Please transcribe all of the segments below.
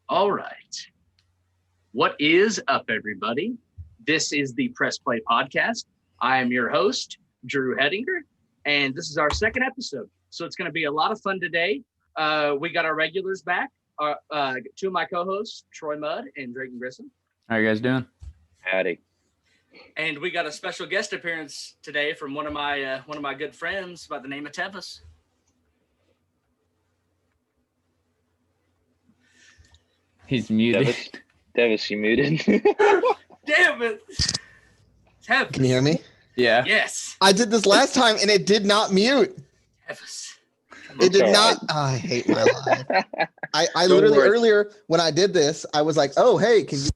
All right. What is up, everybody? This is the Press Play Podcast. I am your host, Drew Hedinger, and this is our second episode. So it's going to be a lot of fun today. We got our regulars back, two of my co-hosts, Troy Mudd and Drayton Grissom. How you guys doing? Howdy. And we got a special guest appearance today from one of my good friends by the name of Tevis. He's muted. Tevis, you muted? Damn it! Tevis. Can you hear me? Yeah. Yes. I did this last time and it did not mute. Tevis. It did all not. right. Oh, I hate my life. I Don't literally worry. earlier when I did this, I was like, oh, hey, can you?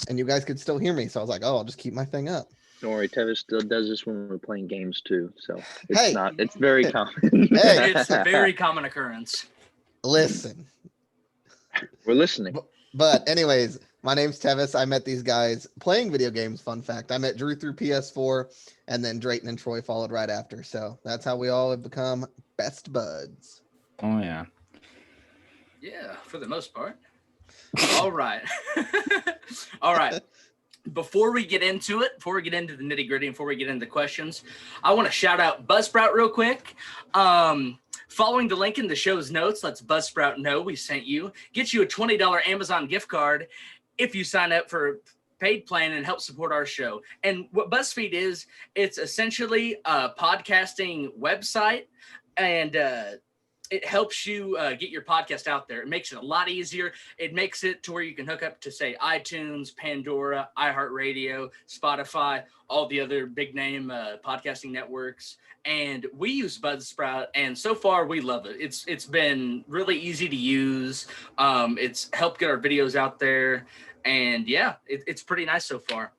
And you guys could still hear me. So I was like, oh, I'll just keep my thing up. Don't worry, Tevis still does this when we're playing games too. So Hey. it's very common. Hey. It's a very common occurrence. Listen. We're listening. But anyways, my name's Tevis. I met these guys playing video games. Fun fact. I met Drew through PS4 and then Drayton and Troy followed right after. So that's how we all have become best buds. Oh yeah. Yeah, for the most part. All right. All right. Before we get into it, before we get into the nitty gritty, before we get into the questions, I want to shout out Buzzsprout real quick. Following the link in the show's notes lets Buzzsprout know we sent you. Get you a $20 Amazon gift card if you sign up for a paid plan and help support our show. And what BuzzFeed is, it's essentially a podcasting website, and it helps you get your podcast out there. It makes it a lot easier. It makes it to where you can hook up to, say, iTunes, Pandora, iHeartRadio, Spotify, all the other big name podcasting networks. And we use Buzzsprout, and so far we love it. It's been really easy to use. It's helped get our videos out there, and yeah, it's pretty nice so far.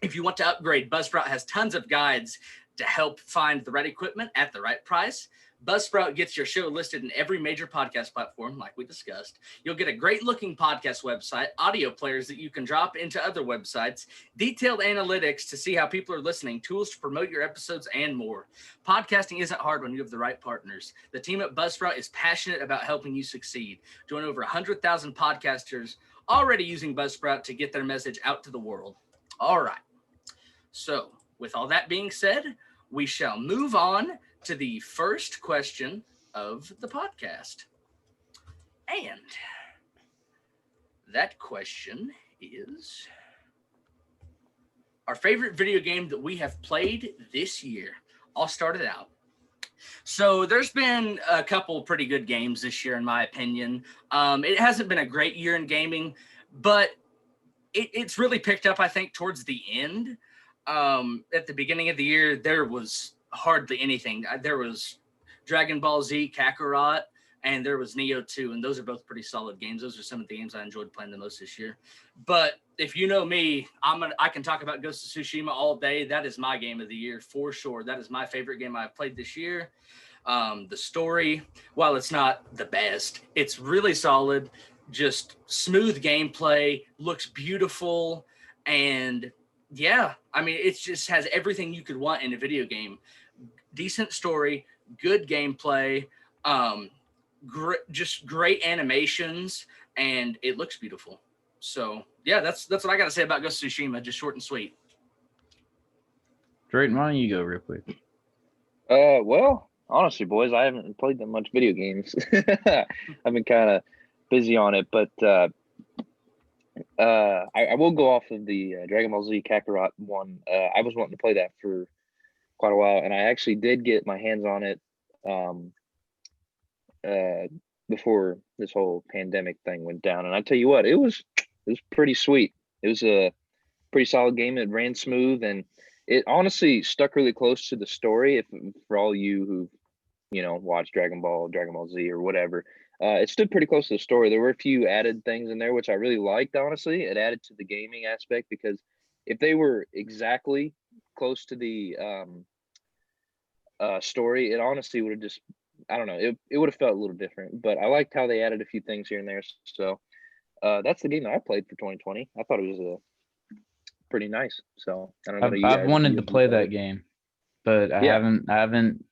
If you want to upgrade, Buzzsprout has tons of guides to help find the right equipment at the right price. Buzzsprout gets your show listed in every major podcast platform, like we discussed. You'll get a great-looking podcast website, audio players that you can drop into other websites, detailed analytics to see how people are listening, tools to promote your episodes, and more. Podcasting isn't hard when you have the right partners. The team at Buzzsprout is passionate about helping you succeed. Join over 100,000 podcasters already using Buzzsprout to get their message out to the world. All right. So, with all that being said, we shall move on to the first question of the podcast. And that question is our favorite video game that we have played this year. I'll start it out. So there's been a couple pretty good games this year, in my opinion. It hasn't been a great year in gaming, but it's really picked up, I think, towards the end. At the beginning of the year, there was hardly anything. There was Dragon Ball Z, Kakarot, and there was Neo 2, and those are both pretty solid games. Those are some of the games I enjoyed playing the most this year. But if you know me, I can talk about Ghost of Tsushima all day. That is my game of the year for sure. That is my favorite game I've played this year. The story, while it's not the best, it's really solid. Just smooth gameplay, looks beautiful, and yeah, I mean, it just has everything you could want in a video game. Decent story, good gameplay, just great animations, and it looks beautiful. So yeah, that's what I got to say about Ghost of Tsushima. Just short and sweet. Drayton, why don't you go real quick? Well, honestly, boys, I haven't played that much video games. I've been kind of busy on it, but I will go off of the Dragon Ball Z Kakarot one. I was wanting to play that for quite a while, and I actually did get my hands on it before this whole pandemic thing went down. And I tell you what, it was pretty sweet. It was a pretty solid game. It ran smooth, and it honestly stuck really close to the story. If for all you who watched Dragon Ball Z or whatever. It stood pretty close to the story. There were a few added things in there, which I really liked, honestly. It added to the gaming aspect, because if they were exactly close to the story, it honestly would have just, I don't know, it would have felt a little different. But I liked how they added a few things here and there. So that's the game that I played for 2020. I thought it was pretty nice. So I don't know. I've wanted to play that game, but I haven't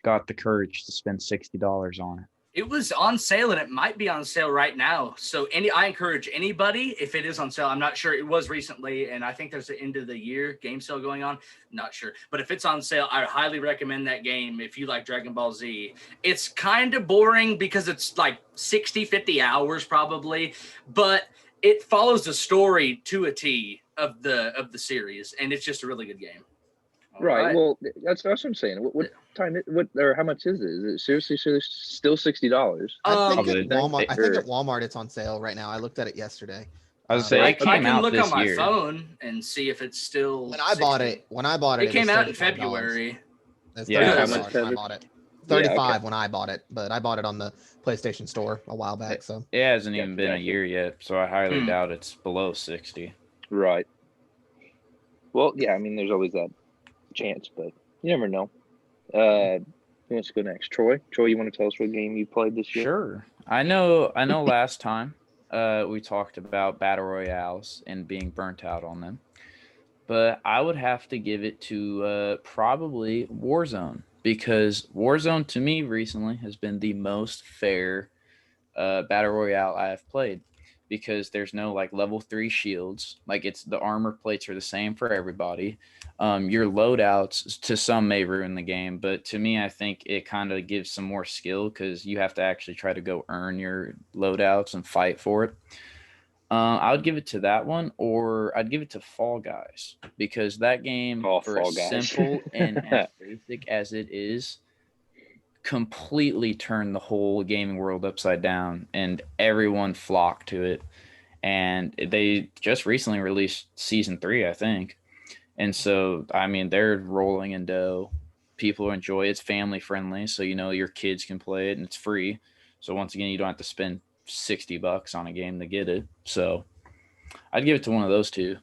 got the courage to spend $60 on it. It was on sale, and it might be on sale right now. So I encourage anybody, if it is on sale, I'm not sure, it was recently, and I think there's an end of the year game sale going on. Not sure. But if it's on sale, I highly recommend that game if you like Dragon Ball Z. It's kind of boring because it's like 60, 50 hours probably, but it follows the story to a T of the series, and it's just a really good game. All right. Well, that's what I'm saying. What time? Or how much is it? Is it seriously still $60? I think Probably. at Walmart. I think at Walmart it's on sale right now. I looked at it yesterday. I was saying I it came can out look this on my year. phone and see if it's still. When I bought it, it came was out in $35. February. It's Yeah, $35 when I bought it. 35 when I bought it, but I bought it on the PlayStation Store a while back. So it hasn't even been a year yet, so I highly Hmm. doubt it's below 60. Right. Well, yeah. I mean, there's always that chance, but you never know. Who wants to go next? Troy, you want to tell us what game you played this year? Sure. I know last time we talked about battle royales and being burnt out on them, but I would have to give it to probably Warzone, because Warzone to me recently has been the most fair battle royale I have played, because there's no like level 3 shields. Like, it's the armor plates are the same for everybody. Your loadouts to some may ruin the game, but to me, I think it kind of gives some more skill, because you have to actually try to go earn your loadouts and fight for it. I would give it to that one, or I'd give it to Fall Guys, because that game, for Fall as Guys. simple and as basic as it is, completely turned the whole gaming world upside down, and everyone flocked to it. And they just recently released season 3, I think. And so, I mean, they're rolling in dough. People enjoy it. It's family friendly, so your kids can play it, and it's free. So once again, you don't have to spend $60 on a game to get it. So I'd give it to one of those two.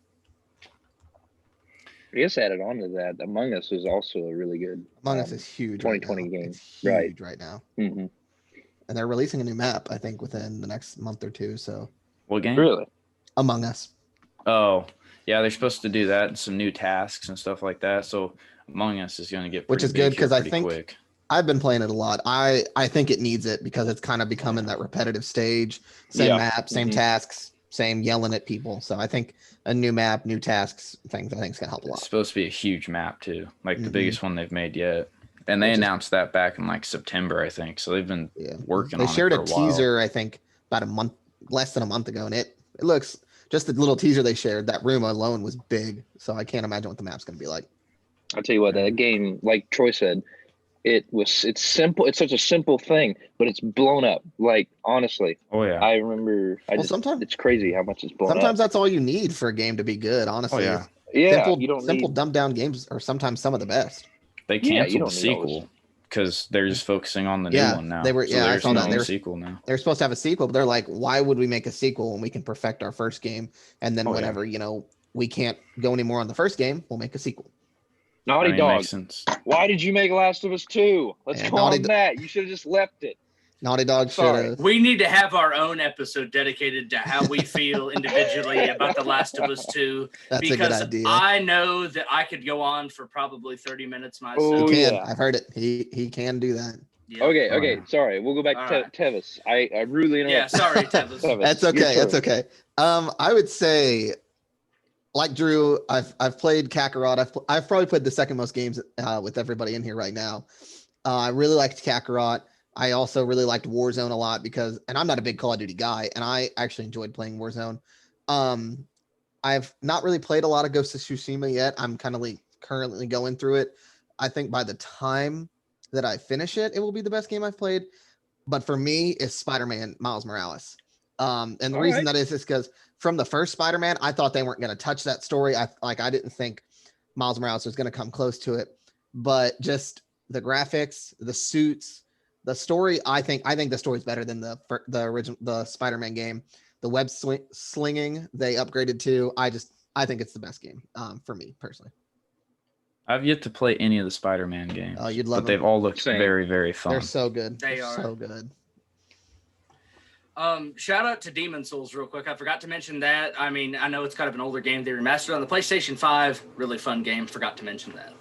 I guess added on to that, Among Us is also a really good. Among Us is huge. 2020 right now. game. It's huge right now. Mm-hmm. And they're releasing a new map, I think, within the next month or two. So What game? Really? Among Us. Oh, yeah, they're supposed to do that and some new tasks and stuff like that. So Among Us is going to get Which pretty is big good, here 'cause I pretty think quick. I've been playing it a lot. I think it needs it because it's kind of becoming that repetitive stage. Same Yeah. map, same Mhm. tasks, same yelling at people. So I think a new map, new tasks, I think it's gonna help a It's lot. supposed to be a huge map too, like the Mhm. biggest one they've made yet. And they Which is- announced that back in like September, I think. So they've been Yeah. working They on shared it for a a while. teaser, I think, about less than a month ago, and it looks just the little teaser they shared. That room alone was big, so I can't imagine what the map's gonna be like. I'll tell you what, that game, like Troy said, it's simple. It's such a simple thing, but it's blown up. Like, honestly, Oh yeah. I remember. Sometimes it's crazy how much it's blown sometimes up. that's all you need for a game to be good. Honestly, Oh, yeah. Yeah, you don't simple need. dumbed down games are sometimes some of the best. They Yeah, canceled you the don't need all this. sequel because they're just focusing on the Yeah, new one now. they were- So yeah, I there's saw that. no They were- sequel now. They're supposed to have a sequel, but they're like, why would we make a sequel when we can perfect our first game? And then Oh, yeah. whenever we can't go anymore on the first game, we'll make a sequel. Naughty I mean, it Dog. makes sense. Why did you make Last of Us 2? Let's Yeah, go Naughty on Do- that. You should have just left it. Naughty Dog should Sorry. have. We need to have our own episode dedicated to how we feel individually about The Last of Us 2. That's a good Because idea. I know that I could go on for probably 30 minutes myself. Oh, He can. yeah. I've heard it. He can do that. Yeah. Okay, Oh, okay. yeah. Sorry, we'll go back All to right. Tevis. I rudely interrupted. Yeah, sorry, Tevis. That's your okay. That's turn. okay. I would say, like Drew, I've played Kakarot. I've probably played the second most games with everybody in here right now. I really liked Kakarot. I also really liked Warzone a lot and I'm not a big Call of Duty guy, and I actually enjoyed playing Warzone. I've not really played a lot of Ghost of Tsushima yet. I'm kind of currently going through it. I think by the time that I finish it, it will be the best game I've played. But for me, it's Spider-Man Miles Morales. And the All reason right. that is because from the first Spider-Man, I thought they weren't going to touch that story. I didn't think Miles Morales was going to come close to it. But just the graphics, the suits, the story, I think the story's better than the original Spider-Man game. The web slinging they upgraded to, I think it's the best game for me personally. I've yet to play any of the Spider-Man games. Oh, you'd love but they've them. all looked Same. very, very fun. They're so good. They They're are. so good. Shout out to Demon Souls real quick. I forgot to mention that. I mean, I know it's kind of an older game. They remastered on the PlayStation 5. Really fun game. Forgot to mention that.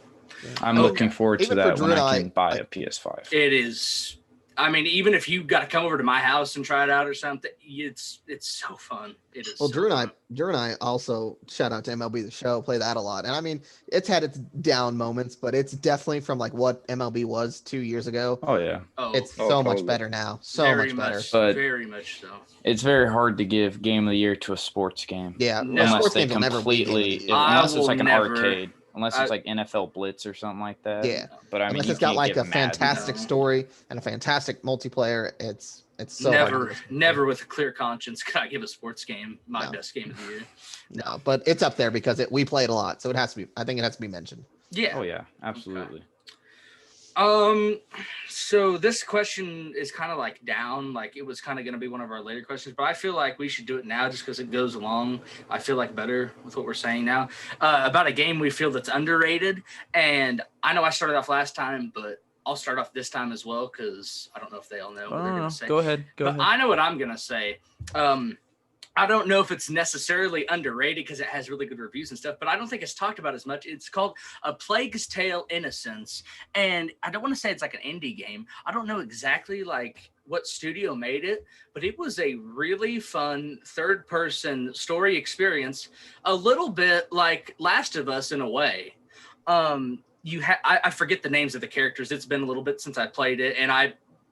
I'm looking forward to Even for that Drew when and I I- can buy a PS5. It is I mean, even if you got to come over to my house and try it out or something, it's so fun. It is. Well, so Drew fun. and I also, shout out to MLB the Show, play that a lot. And I mean, it's had its down moments, but it's definitely from like what MLB was 2 years ago. Oh yeah. It's Oh, so much totally. better now. So very much better. But- very much so. It's very hard to give Game of the Year to a sports game. Yeah, No. Unless sports they games will never be Game of the completely, Year. I unless it's will like an never- arcade, unless it's I- like NFL Blitz or something like that. Yeah. But I mean, Unless you it's got can't like a give Madden. fantastic No. story and a fantastic multiplayer. It's so hard to give. Never with a clear conscience could I give a sports game my No. best game of the year. No, but it's up there because we play it a lot, so it has to be. I think it has to be mentioned. Yeah. Oh yeah, absolutely. So this question is kind of like down, like it was kind of going to be one of our later questions, but I feel like we should do it now just because it goes along. I feel like better with what we're saying now about a game we feel that's underrated. And I know I started off last time, but I'll start off this time as well because I don't know if they all know what they're going to say. Go ahead. But I know what I'm going to say. I don't know if it's necessarily underrated because it has really good reviews and stuff, but I don't think it's talked about as much. It's called A Plague's Tale: Innocence. And I don't want to say it's like an indie game. I don't know exactly like what studio made it, but it was a really fun third-person story experience, a little bit like Last of Us in a way. I forget the names of the characters. It's been a little bit since I played it, and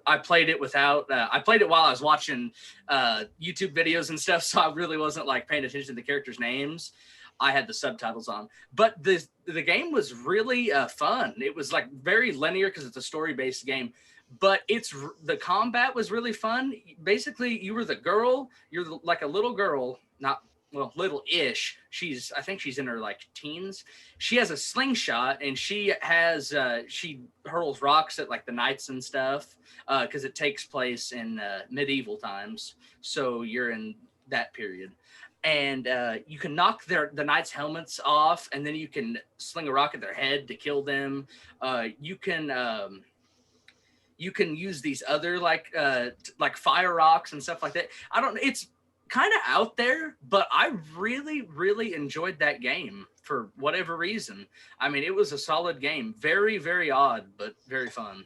I played it without, I played it while I was watching YouTube videos and stuff, so I really wasn't like paying attention to the characters' names. I had the subtitles on, but the game was really fun. It was like very linear because it's a story-based game, but the combat was really fun. Basically, you were the girl, like a little girl, little-ish. I think she's in her like teens. She has a slingshot and she hurls rocks at like the knights and stuff because it takes place in medieval times. So you're in that period. And you can knock the knights' helmets off, and then you can sling a rock at their head to kill them. You can use these other like fire rocks and stuff like that. It's kind of out there, but I really, really enjoyed that game for whatever reason. I mean, it was a solid game. Very, very odd, but very fun.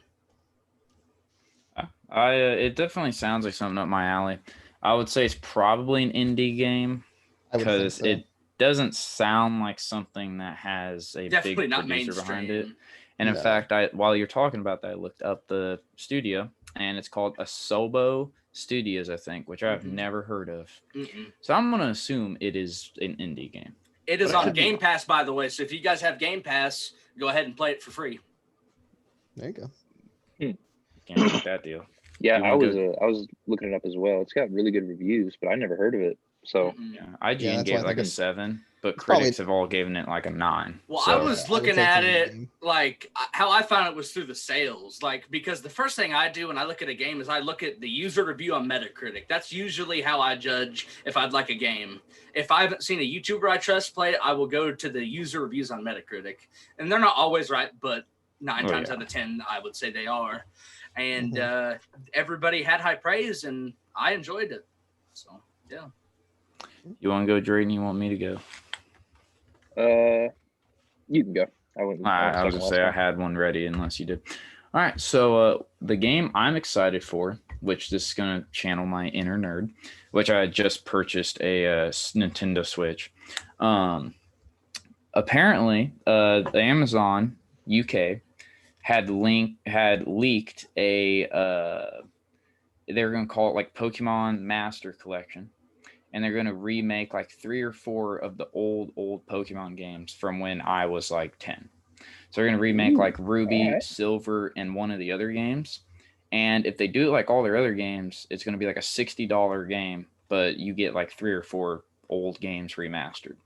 It definitely sounds like something up my alley. I would say it's probably an indie game because it doesn't sound like something that has a Definitely big not producer behind it. mainstream. And in No. fact, while you're talking about that, I looked up the studio, and it's called Asobo Studios, I think, which I've Mhm. never heard of. Mm-mm. So I'm gonna assume it is an indie game. It is But I on could be Game wrong. Pass, by the way. So if you guys have Game Pass, go ahead and play it for free. There you go. Can't beat that deal. Yeah, You I wanna was looking it up as well. It's got really good reviews, but I never heard of it. So Mm-mm. Yeah, Yeah, IGN that's gave why I like think a 7, but it's probably- critics have all given it like a 9. Well, So, I was I would looking say it's at an indie it game. like how I found it was through the sales, like because the first thing I do when I look at a game is I look at the user review on Metacritic. That's usually how I judge if I'd like a game. If I haven't seen a YouTuber I trust play it, I will go to the user reviews on Metacritic, and they're not always right, but 9 Oh, times yeah. out of 10, I would say they are. And Mhm. Everybody had high praise, and I enjoyed it. So yeah. you want to go, Drayden? You want me to go? you can go. I wouldn't. All right, I was talking gonna say I last time. had one ready, unless you did. All right, so the game I'm excited for, which this is gonna channel my inner nerd, which I just purchased a Nintendo Switch. Apparently, the Amazon UK had leaked a they're gonna call it like Pokemon Master Collection, and they're gonna remake like 3 or 4 of the old Pokemon games from when I was like 10. So they're gonna remake Ooh, like Ruby, alright. Silver, and one of the other games. And if they do it like all their other games, it's gonna be like a $60 game, but you get like 3 or 4 old games remastered.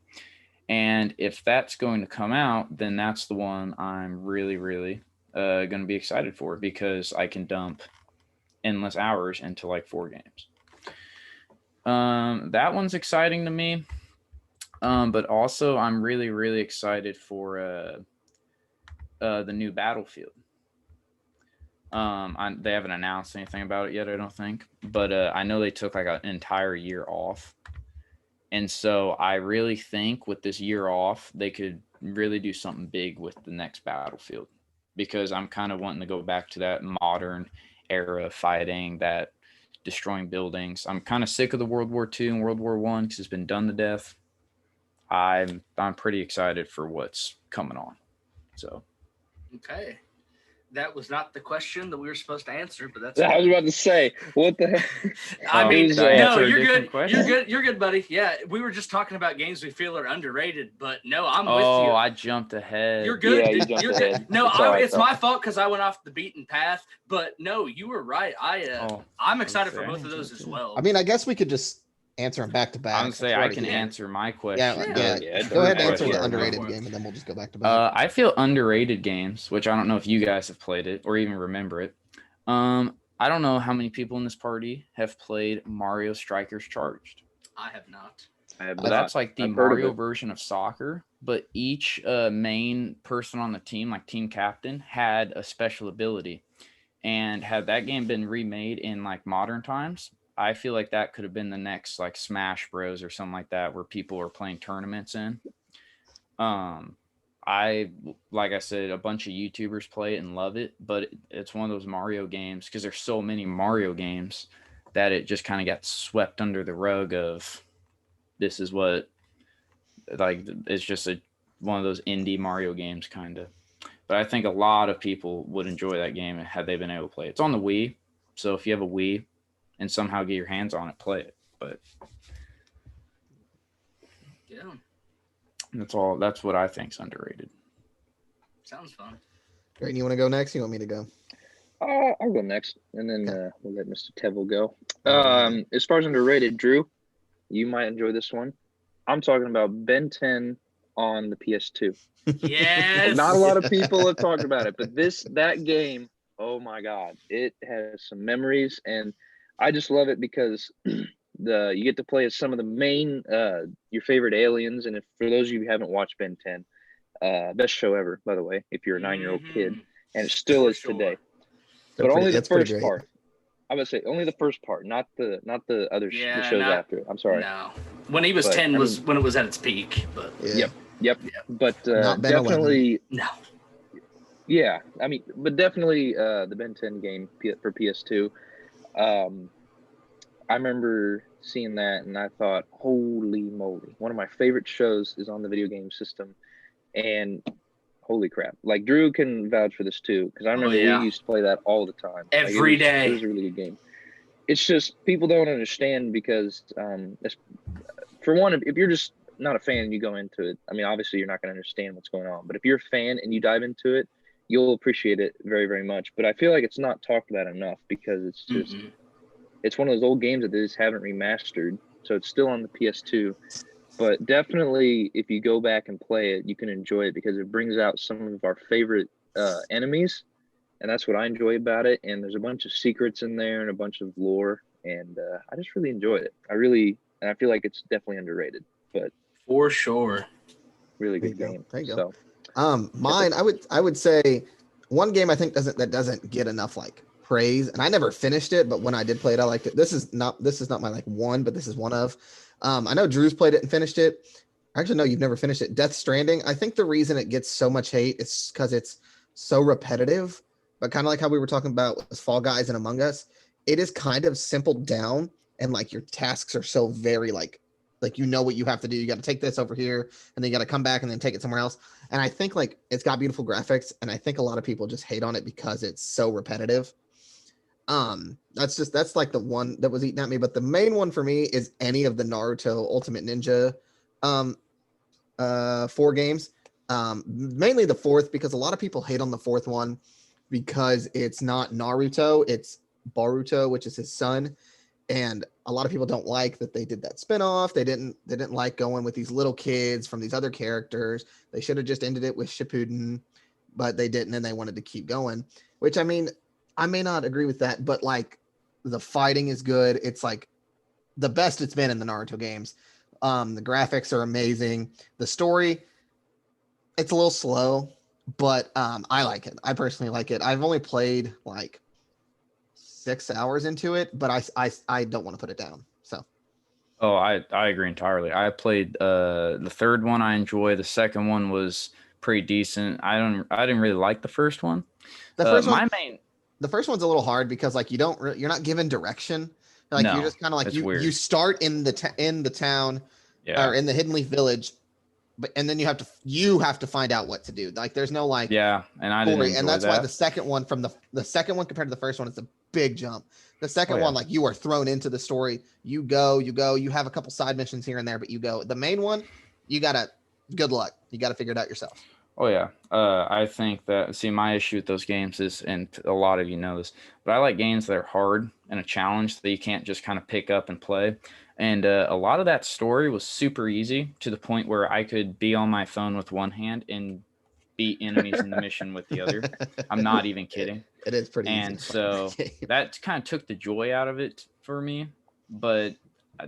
And if that's going to come out, then that's the one I'm really, really going to be excited for, because I can dump endless hours into like 4 games. That one's exciting to me. But also I'm really, really excited for the new Battlefield. They haven't announced anything about it yet, I don't think. But I know they took like an entire year off. And so I really think with this year off, they could really do something big with the next Battlefield, because I'm kind of wanting to go back to that modern era fighting, that destroying buildings. I'm kind of sick of the World War II and World War I because it's been done to death. I'm pretty excited for what's coming on. So Okay. That was not the question that we were supposed to answer, but that's I was about to say, what the heck? I mean, Who's, no, answer a you're different good. question? You're good, buddy. Yeah, we were just talking about games we feel are underrated, but no, I'm with oh, you. I jumped ahead. You're good. Yeah, you dude. jumped You're ahead. good. No, It's all right, it's though. my fault because I went off the beaten path. But no, you were right. I'm excited for okay. both of those as well. I mean, I guess we could just answer them back to back. I'm gonna say since we're I already can here. answer my Yeah, question. Yeah, Go ahead and answer question. the underrated Go for it. game, and then we'll just go back to back. I feel underrated games, which I don't know if you guys have played it or even remember it. I don't know how many people in this party have played Mario Strikers Charged. I have not. I have But not. that's like the I've heard of Mario it. version of soccer, but each main person on the team, like team captain, had a special ability. And had that game been remade in like modern times, I feel like that could have been the next like Smash Bros or something like that, where people are playing tournaments in. Like I said, a bunch of YouTubers play it and love it, but it's one of those Mario games because there's so many Mario games that it just kind of got swept under the rug of this is what, like, it's just one of those indie Mario games kind of. But I think a lot of people would enjoy that game had they been able to play it. It's on the Wii, so if you have a Wii and somehow get your hands on it, play it. But Yeah, that's what I think is underrated. sounds fun. Great. You want to go next? You want me to go? I'll go next, and then Okay. we'll let Mr. Tevel go. Alright. As far as underrated, Drew, you might enjoy this one. I'm talking about Ben 10 on the PS2. Yes. Not a lot of people have talked about it, but that game, oh my God, it has some memories, and I just love it because you get to play as some of the main your favorite aliens. And if for those of you who haven't watched Ben 10, best show ever, by the way, if you're a 9-year-old kid, and it still For is sure. today. They're But pretty- only the it's pretty first great. part. I would say only the first part, not the other the Yeah, shows not- after it. I'm sorry. No. When he was But, 10 I was mean- when it was at its peak, but Yeah. Yep. But Not Ben 11. definitely, no. yeah. I mean, but definitely the Ben 10 game for PS2. I remember seeing that and I thought, holy moly! One of my favorite shows is on the video game system, and holy crap! Like Drew can vouch for this too, because I remember yeah. we used to play that all the time. Every day. It was a really good game. It's just people don't understand because, for one, if you're just not a fan and you go into it, I mean, obviously you're not going to understand what's going on. But if you're a fan and you dive into it, you'll appreciate it very, very much. But I feel like it's not talked about enough because it's just it's one of those old games that they just haven't remastered, so it's still on the PS2. But definitely, if you go back and play it, you can enjoy it because it brings out some of our favorite enemies, and that's what I enjoy about it. And there's a bunch of secrets in there and a bunch of lore, and I just really enjoy it. And I feel like it's definitely underrated, but For sure. really There good you go. game. There you go. So Mine, I would say one game I think doesn't get enough like praise, and I never finished it, but when I did play it, I liked it. This is not my like one, but this is one of. I know Drew's played it and finished it. Actually, no, you've never finished it. Death Stranding. I think the reason it gets so much hate is because it's so repetitive, but kind of like how we were talking about with Fall Guys and Among Us, it is kind of simpled down, and like your tasks are so very like you know what you have to do. You got to take this over here, and then you got to come back and then take it somewhere else. And I think like it's got beautiful graphics, and I think a lot of people just hate on it because it's so repetitive. That's like the one that was eating at me. But the main one for me is any of the Naruto Ultimate Ninja 4 games. Mainly the fourth, because a lot of people hate on the fourth one because it's not Naruto, it's Boruto, which is his son. And a lot of people don't like that they did that spinoff. They didn't like going with these little kids from these other characters. They should have just ended it with Shippuden, but they didn't, and they wanted to keep going. Which, I mean, I may not agree with that, but like the fighting is good. It's like the best it's been in the Naruto games. The graphics are amazing. The story, it's a little slow, but I like it. I personally like it. I've only played like 6 hours into it, but I don't want to put it down. So Oh, I agree entirely. I played the third one. I enjoy. The second one was pretty decent. I didn't really like the first one. the first one, the first one's a little hard because like you're not given direction. Like No, you're just kind of like it's weird. you start in the town Yeah. or in the Hidden Leaf Village, and then you have to find out what to do. Like there's no like Yeah, and I didn't story, enjoy and that's that. why the second one the second one compared to the first one is a big jump. The second one, like you are thrown into the story. You go, you have a couple side missions here and there, but you go. The main one, good luck. You gotta figure it out yourself. Oh yeah. I think that my issue with those games is, and a lot of you know this, but I like games that are hard and a challenge that you can't just kind of pick up and play. And a lot of that story was super easy to the point where I could be on my phone with one hand and beat enemies in the mission with the other. I'm not even kidding. It is pretty easy. And so that kind of took the joy out of it for me. But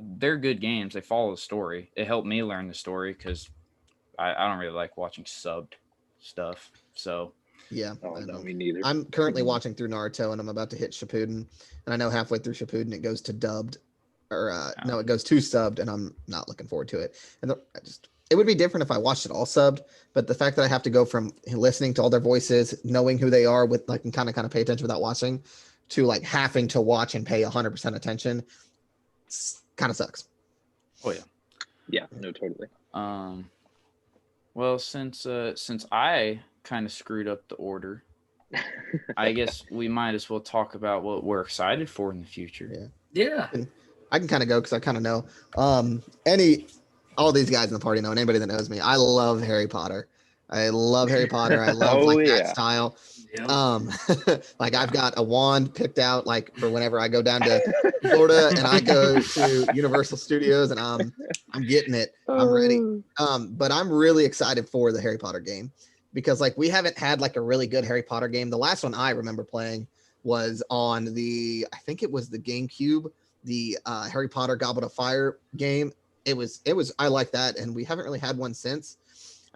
they're good games. They follow the story. It helped me learn the story because I don't really like watching subbed stuff. So yeah, Oh, no, me neither. I'm currently watching through Naruto, and I'm about to hit Shippuden, and I know halfway through Shippuden it goes to dubbed, or no, it goes to subbed, and I'm not looking forward to it. And it would be different if I watched it all subbed, but the fact that I have to go from listening to all their voices, knowing who they are with like and kind of pay attention without watching, to like having to watch and pay 100% attention, kind of sucks. oh yeah. Yeah, no, totally. Well, since I kind of screwed up the order, I guess we might as well talk about what we're excited for in the future. Yeah. I can kind of go because I kind of know. All these guys in the party know, and anybody that knows me, I love Harry Potter. I love Harry Potter. I love that style. Yeah. Like I've got a wand picked out like for whenever I go down to Florida and I go to Universal Studios, and I'm getting it. I'm ready. But I'm really excited for the Harry Potter game because like we haven't had like a really good Harry Potter game. The last one I remember playing was on I think it was the GameCube, the Harry Potter Goblet of Fire game. It was I like that, and we haven't really had one since.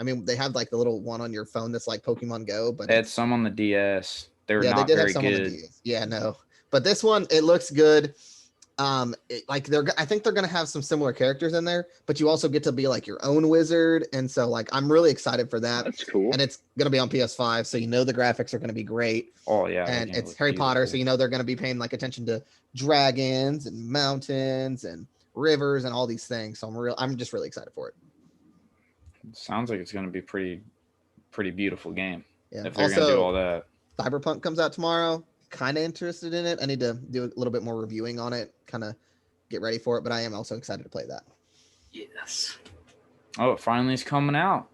I mean, they have like the little one on your phone that's like Pokemon Go, but They had some on the DS. They're yeah, not they did very have some good. on the DS. Yeah, no, but this one it looks good. I think they're gonna have some similar characters in there, but you also get to be like your own wizard, and so like I'm really excited for that. That's cool. And it's gonna be on PS5, so you know the graphics are gonna be great. Oh yeah, And it's Harry Potter, so you know they're gonna be paying like attention to dragons and mountains and rivers and all these things. So I'm just really excited for it. Sounds like it's going to be pretty beautiful game. Yeah. If they're going to do all that. Cyberpunk comes out tomorrow. Kind of interested in it. I need to do a little bit more reviewing on it, kind of get ready for it, but I am also excited to play that. Yes. Oh, it finally is coming out.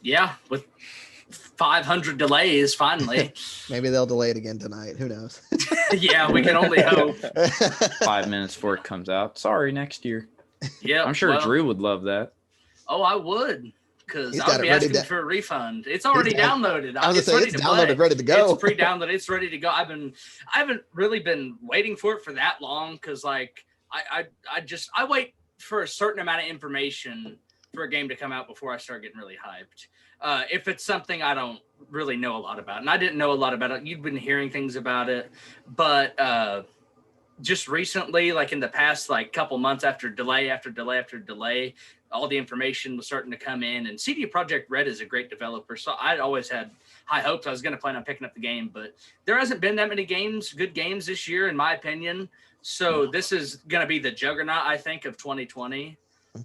Yeah, with 500 delays, finally. Maybe they'll delay it again tonight. Who knows? Yeah, we can only hope. 5 minutes before it comes out. Sorry, next year. Yeah, I'm sure Drew would love that. Oh, I would, because He's I got would be it ready asking to- for a refund. It's already downloaded. I was gonna say ready it's to downloaded, play. ready to go. It's pre-downloaded. It's ready to go. I haven't really been waiting for it for that long because like I wait for a certain amount of information for a game to come out before I start getting really hyped. If it's something I don't really know a lot about, and I didn't know a lot about it. You've been hearing things about it, but just recently, like in the past like couple months, after delay after delay after delay, all the information was starting to come in, and CD Projekt Red is a great developer. So I'd always had high hopes. I was going to plan on picking up the game, but there hasn't been that many good games this year, in my opinion. So this is going to be the juggernaut, I think, of 2020.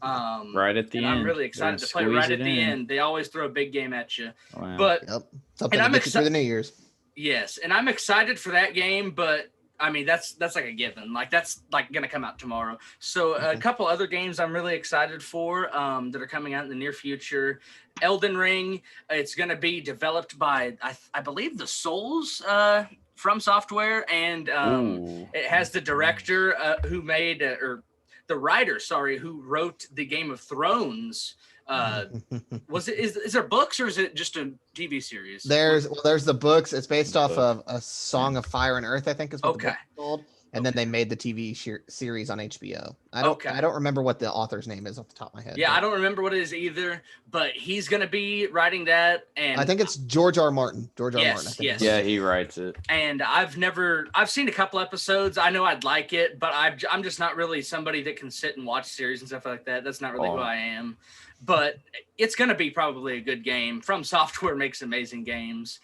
Right at the end. I'm really excited to play right at the end. They always throw a big game at you. Wow. But Something and to I'm get you through the New Year's. yes, and I'm excited for that game, but I mean, that's like a given. Like that's like going to come out tomorrow. So a couple other games I'm really excited for that are coming out in the near future. Elden Ring. It's going to be developed by I believe the Souls from Software, and it has the director who made or the writer, sorry, who wrote the Game of Thrones. Is there books or is it just a TV series? There's the books. It's based off of A Song of Fire and Earth, I think is what the book is called. And then they made the TV series on HBO. I don't remember what the author's name is off the top of my head. Yeah, I don't remember what it is either, but he's going to be writing that. And I think it's George R. Martin. Martin. I think. Yes. Yeah, he writes it. And I've seen a couple episodes. I know I'd like it, but I'm just not really somebody that can sit and watch series and stuff like that. That's not really who I am. But it's going to be probably a good game. From Software makes amazing games.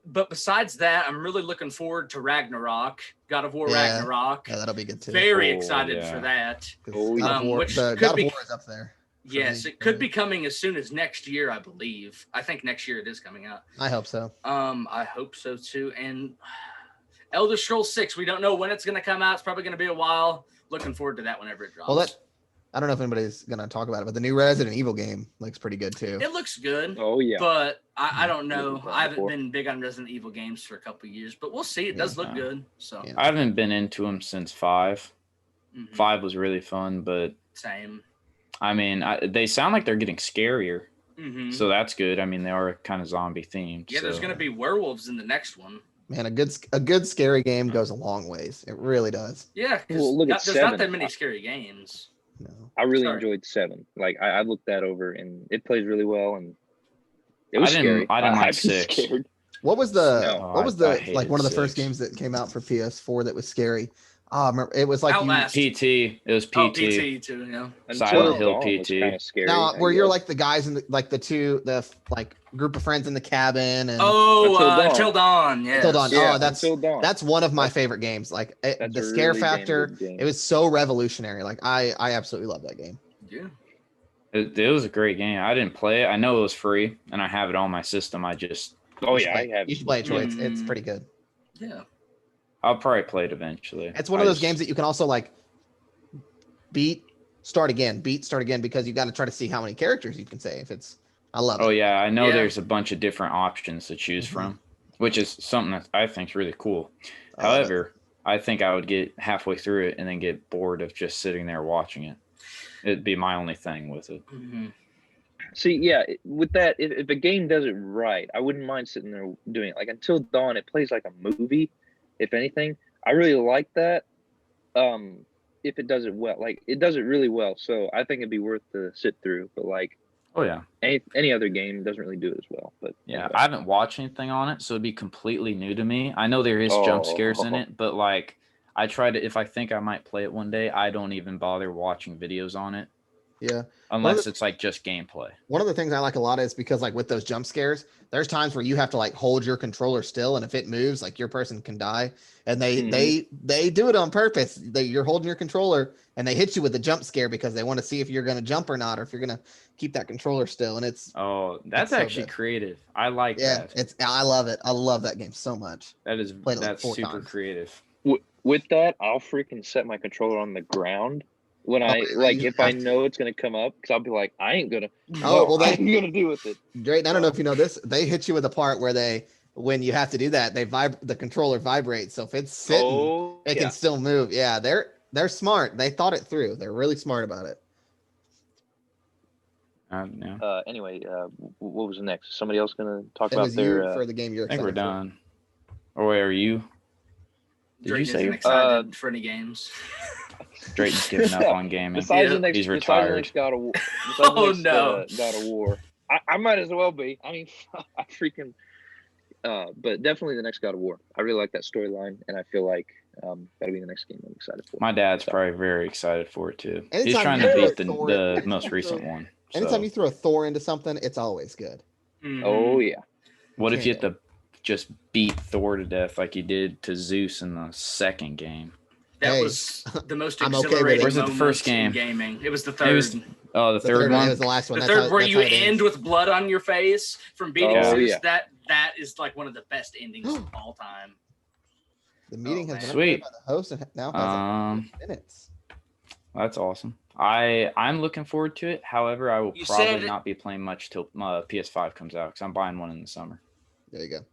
But besides that, I'm really looking forward to Ragnarok, God of War Ragnarok. Yeah, that'll be good too. Very excited for that. God of War, which God could of be, War is up there. Yes, it could be coming as soon as next year, I believe. I think next year it is coming out. I hope so. I hope so too. And Elder Scrolls 6, we don't know when it's going to come out. It's probably going to be a while. Looking forward to that whenever it drops. Well, I don't know if anybody's going to talk about it, but the new Resident Evil game looks pretty good too. It looks good. Oh, yeah. But I don't know. I haven't been big on Resident Evil games for a couple of years, but we'll see. It does look good. So I haven't been into them since 5. 5 was really fun, but same. I mean, they sound like they're getting scarier, so that's good. I mean, they are kind of zombie themed. Yeah, there's going to be werewolves in the next one. Man, a good scary game goes a long ways. It really does. Yeah, because there's not that many scary games. No. I really enjoyed 7. Like I looked that over, and it plays really well, and it was scary. I didn't like 6. Scared. What was the like one of the 6. first games that came out for PS4 that was scary? I remember it was like Outlast. PT. It was PT. Oh, PT too, yeah. Silent Hill PT. Kind of scary. Now, where you're like the guys in the like group of friends in the cabin and Until Dawn, yeah. Until Dawn. Yeah, that's one of my favorite games. Like the scare factor, it was so revolutionary. Like I absolutely love that game. Yeah. It was a great game. I didn't play it. I know it was free, and I have it on my system. I just I have. You should play it, Troy. It's pretty good. Yeah. I'll probably play it eventually. It's one of those games that you can also like start again, because you got to try to see how many characters you can save. I love it. Oh yeah, I know there's a bunch of different options to choose from, which is something that I think is really cool. However, I think I would get halfway through it and then get bored of just sitting there watching it. It'd be my only thing with it. See, yeah, with that, if a game does it right, I wouldn't mind sitting there doing it. Like Until Dawn, it plays like a movie. If anything, I really like that. If it does it well, like it does it really well, so I think it'd be worth to sit through. But like, oh yeah, any other game doesn't really do it as well. But yeah, anyway. I haven't watched anything on it, so it'd be completely new to me. I know there is jump scares in it, but like, I try to. If I think I might play it one day, I don't even bother watching videos on it. Yeah. Unless it's like just gameplay. One of the things I like a lot is because like with those jump scares, there's times where you have to like hold your controller still, and if it moves, like your person can die. And they do it on purpose. You're holding your controller and they hit you with a jump scare because they want to see if you're going to jump or not, or if you're going to keep that controller still. And that's actually creative. I like that. I love it. I love that game so much. That's super creative. With that, I'll freaking set my controller on the ground. When if I know it's gonna come up, because I'll be like, I ain't gonna. I ain't gonna deal with it. Drayton, I don't know if you know this. They hit you with a part where when you have to do that, the controller vibrates. So if it's sitting, it can still move. Yeah, they're smart. They thought it through. They're really smart about it. Anyway, what was next? Somebody else gonna talk about for the game you're excited I think we're done. Or wait, are you? Did you say excited for any games? Drayton's giving up on gaming. He's retired. God of War. I might as well be. I mean, I freaking. But definitely the next God of War. I really like that storyline, and I feel like that'll be the next game I'm excited for. My dad's probably very excited for it too. He's trying to beat the most recent one. Anytime you throw a Thor into something, it's always good. Mm-hmm. Oh yeah. What if you have to just beat Thor to death like you did to Zeus in the second game? That was the most exhilarating Was it the first game? In gaming. It was the third. The third one? It was the last one. The third where you end with blood on your face from beating Zeus. Yeah. That is like one of the best endings of all time. The meeting has been sweet by the host and now has 8 minutes. That's awesome. I'm looking forward to it. However, I will probably not be playing much till PS5 comes out because I'm buying one in the summer. There you go.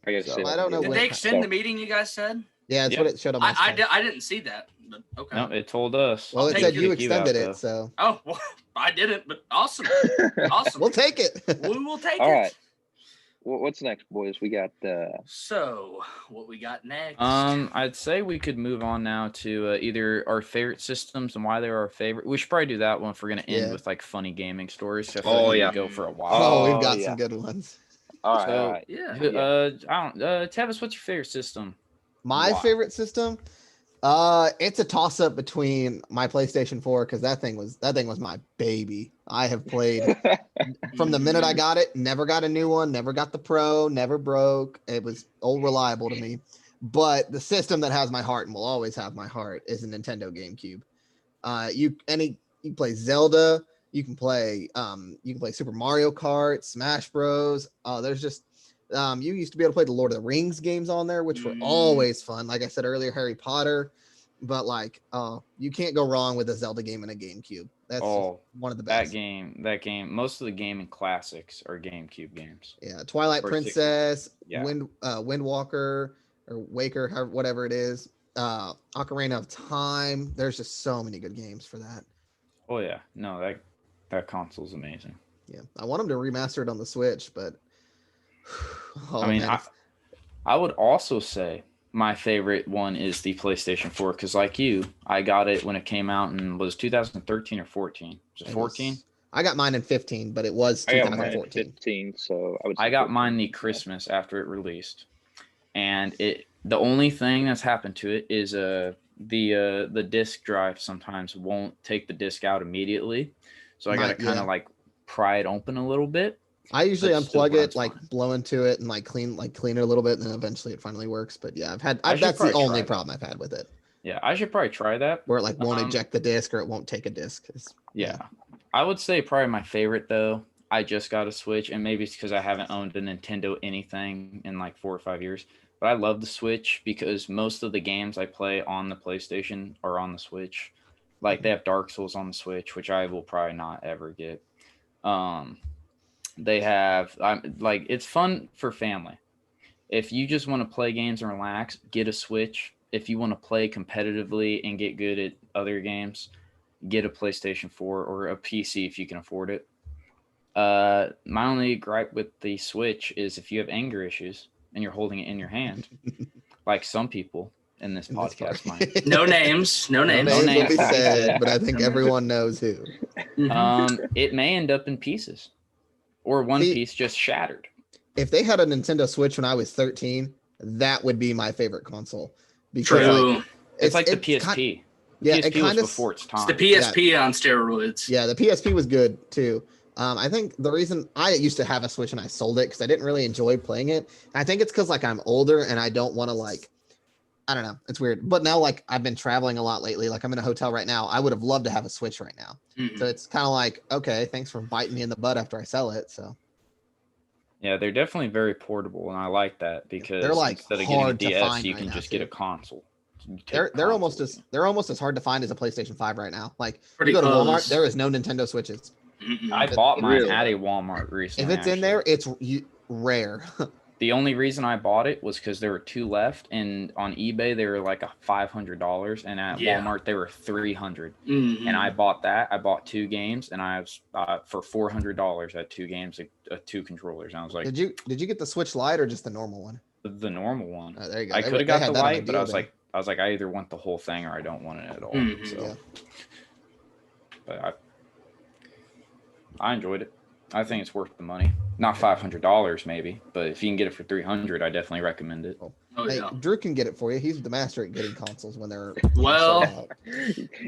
I don't know. Did they extend the meeting? You guys said. Yeah, that's what it showed on my screen. I didn't see that. But okay. No, it told us. Well, it said you extended it, so. Oh, well, I didn't, but awesome. Awesome. We'll take it. We will take it. All right. What's next, boys? We got. So, what we got next? I'd say we could move on now to either our favorite systems and why they're our favorite. We should probably do that one if we're gonna end with like funny gaming stories. So I feel like we could go for a while. Oh, we've got some good ones. All right. Yeah. Tavis, what's your favorite system? My favorite system, It's a toss up between my PlayStation 4 because that thing was my baby. I have played from the minute I got it, never got a new one, never got the Pro, never broke. It was old reliable to me. But the system that has my heart and will always have my heart is a Nintendo GameCube. You can play Zelda, you can play Super Mario Kart, Smash Bros. There's just you used to be able to play the Lord of the Rings games on there, which were always fun. Like I said earlier, Harry Potter. But like, you can't go wrong with a Zelda game and a GameCube. That's one of the best. That game. Most of the gaming classics are GameCube games. Yeah, Twilight Princess, Windwalker or Waker, whatever it is. Ocarina of Time. There's just so many good games for that. Oh yeah, no, that console's amazing. Yeah, I want them to remaster it on the Switch, but I would also say my favorite one is the PlayStation 4 because, like you, I got it when it came out in was 2013 or 14. Was it 14? I got mine in 15, but it was 2014. I got 15, so I got mine the Christmas after it released, and the only thing that's happened to it is the disk drive sometimes won't take the disk out immediately, so I got to kind of like pry it open a little bit. I usually unplug it, like blow into it and like clean it a little bit, and then eventually it finally works. But yeah, that's the only problem I've had with it. Yeah, I should probably try that. Where it like won't eject the disc or it won't take a disc. Yeah. I would say probably my favorite though. I just got a Switch, and maybe it's because I haven't owned a Nintendo anything in like 4 or 5 years. But I love the Switch because most of the games I play on the PlayStation are on the Switch. Like they have Dark Souls on the Switch, which I will probably not ever get. They have like it's fun for family. If you just want to play games and relax, get a Switch. If you want to play competitively and get good at other games, get a PlayStation 4 or a PC if you can afford it. My only gripe with the Switch is if you have anger issues and you're holding it in your hand, like some people in this podcast might. No names will be said, but I think everyone knows who. It may end up in pieces. Or one piece just shattered. If they had a Nintendo Switch when I was 13, that would be my favorite console. Because True. It's like the PSP. PSP was before its time. It's the PSP on steroids. Yeah, the PSP was good too. I think the reason I used to have a Switch and I sold it because I didn't really enjoy playing it. I think it's because like I'm older and I don't want to like, I don't know. It's weird. But now like I've been traveling a lot lately. Like I'm in a hotel right now. I would have loved to have a Switch right now. Mm-hmm. So it's kind of like, okay, thanks for biting me in the butt after I sell it. So. Yeah, they're definitely very portable, and I like that because they're like instead of getting a DS, you can just get a console. They're almost as hard to find as a PlayStation 5 right now. Like you go to Walmart, there is no Nintendo Switches. I bought mine at a Walmart recently. If it's in there, it's rare. The only reason I bought it was because there were 2 left, and on eBay they were like $500, and at Walmart they were $300. Mm-hmm. And I bought that. I bought 2 games, and I was for $400 at 2 games, 2 controllers. And I was like, did you get the Switch Lite or just the normal one? The normal one. Oh, there you go. I could have got the Lite, but I was like, I either want the whole thing or I don't want it at all. Mm-hmm. So, but I enjoyed it. I think it's worth the money. Not $500 maybe, but if you can get it for $300, I definitely recommend it. Drew can get it for you. He's the master at getting consoles when they're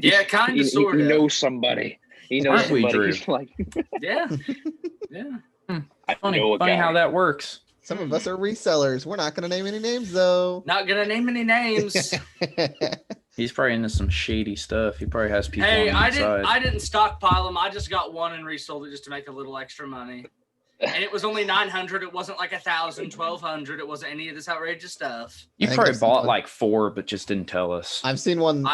yeah, kind of, sort of. He knows somebody. He knows somebody. Drew? He's like, yeah. Funny how that works. Some of us are resellers. We're not going to name any names though. Not going to name any names. He's probably into some shady stuff. He probably has people. Hey, I didn't stockpile them. I just got one and resold it just to make a little extra money. And it was only 900. It wasn't like 1,000, 1,200. It wasn't any of this outrageous stuff. You probably bought like 4, but just didn't tell us. I've seen one.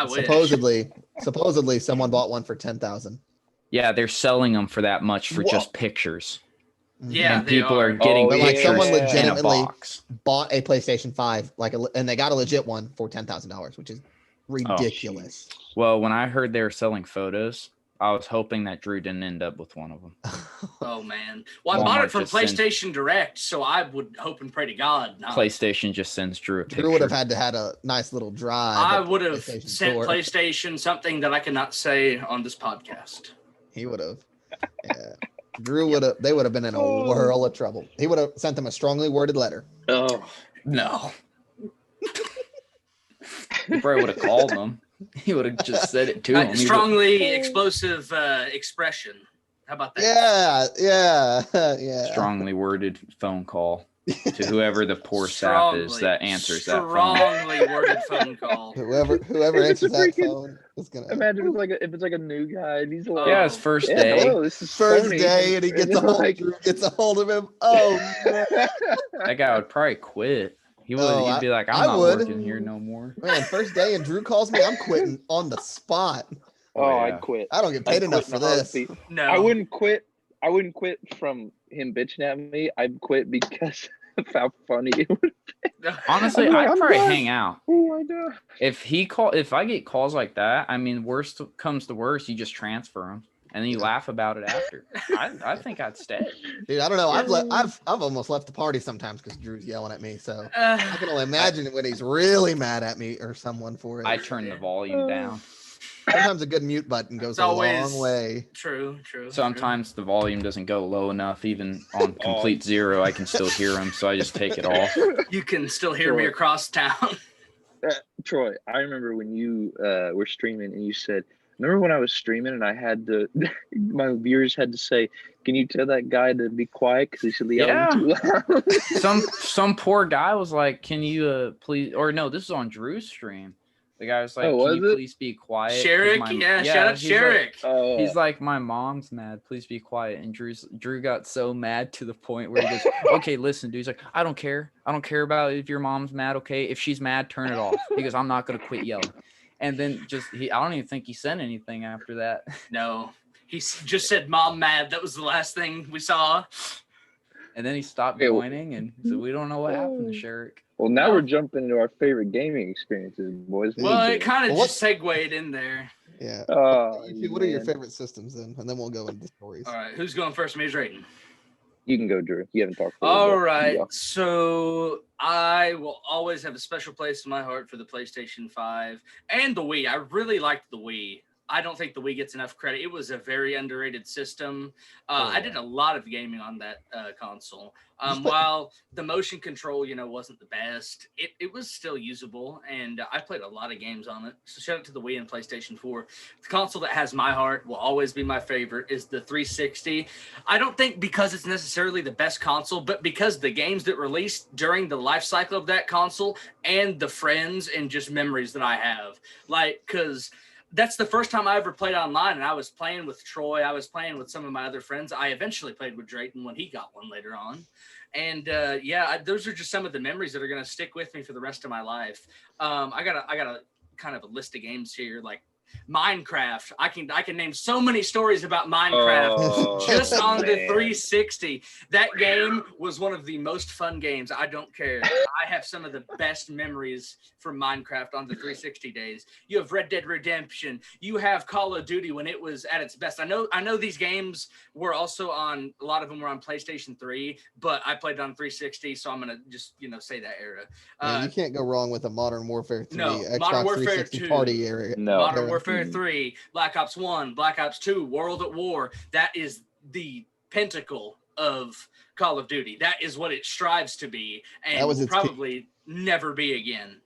Supposedly, someone bought one for 10,000. Yeah, they're selling them for that much for just pictures. Yeah, and people are getting but like someone legitimately bought a PlayStation 5, and they got a legit one for $10,000, which is ridiculous. Well, when I heard they were selling photos, I was hoping that Drew didn't end up with one of them. Oh man! Well, I bought it from PlayStation Direct, so I would hope and pray to God. PlayStation just sends Drew a picture. Drew would have had to had a nice little drive. I would have sent PlayStation something that I cannot say on this podcast. He would have. Yeah. Drew would have. They would have been in a whirl of trouble. He would have sent them a strongly worded letter. Oh no. He probably would have called them. He would have just said it to him. Strongly explosive expression. How about that? Yeah. Strongly worded phone call to whoever the poor sap is that answers that phone. Strongly worded phone call. Whoever answers that phone is gonna. Imagine if it's like a new guy and he's like, Yeah, his first yeah, day. hello, this is First Tony. day, and he gets a hold. Drew gets a hold of him. Oh man. That guy would probably quit. He'd be like, I'm not working here no more. Man, first day and Drew calls me, I'm quitting on the spot. Oh, yeah. I'd quit. I don't get paid enough for this. No, I wouldn't quit. I wouldn't quit from him bitching at me. I'd quit because of how funny it would be. Honestly, I'd probably hang out. Oh, I know. If I get calls like that, I mean, worst comes to worst, you just transfer them and then you laugh about it after. I think I'd stay. Dude, I don't know. I've almost left the party sometimes because Drew's yelling at me. So I can only imagine when he's really mad at me or someone for it. I turn the volume down. Sometimes a good mute button goes a long way. True. Sometimes the volume doesn't go low enough, even on complete zero. I can still hear him, so I just take it off. You can still hear me across town. Troy, I remember when you were streaming and you said, remember when I was streaming and I had to, my viewers had to say, can you tell that guy to be quiet because he's yelling too loud? Some poor guy was like, can you please, or no, this is on Drew's stream. The guy was like, can you please be quiet? Sherrick, shout out Sherrick. Like, he's like, my mom's mad. Please be quiet. And Drew got so mad to the point where he goes, okay, listen, dude. He's like, I don't care. I don't care about if your mom's mad, okay? If she's mad, turn it off. He goes, I'm not going to quit yelling. And then I don't even think he sent anything after that. No, he just said, Mom mad. That was the last thing we saw. And then he stopped joining and said, we don't know what happened to Sherrick. Well, now we're jumping into our favorite gaming experiences, boys. Well, it kind of just segued in there. Yeah. What are your favorite systems then? And then we'll go into the stories. All right. Who's going first? Me's rating. You can go, Drew. You haven't talked. All right. So I will always have a special place in my heart for the PlayStation 5 and the Wii. I really liked the Wii. I don't think the Wii gets enough credit. It was a very underrated system. I did a lot of gaming on that console. While the motion control, wasn't the best, it was still usable, and I played a lot of games on it. So shout out to the Wii and PlayStation 4. The console that has my heart, will always be my favorite, is the 360. I don't think because it's necessarily the best console, but because the games that released during the life cycle of that console and the friends and just memories that I have. Because that's the first time I ever played online, and I was playing with Troy. I was playing with some of my other friends. I eventually played with Drayton when he got one later on. And those are just some of the memories that are going to stick with me for the rest of my life. I got a kind of a list of games here, like Minecraft. I can name so many stories about Minecraft just on the 360. That game was one of the most fun games. I don't care. I have some of the best memories from Minecraft on the 360 days. You have Red Dead Redemption. You have Call of Duty when it was at its best. I know these games were also on, a lot of them were on PlayStation 3, but I played on 360, so I'm gonna just say that era. You can't go wrong with a Modern Warfare 3, no, Xbox Modern Warfare 360 2, party area. No. Modern Warfare 3, Black Ops 1, Black Ops 2, World at War. That is the pinnacle of Call of Duty. That is what it strives to be, and will probably never be again.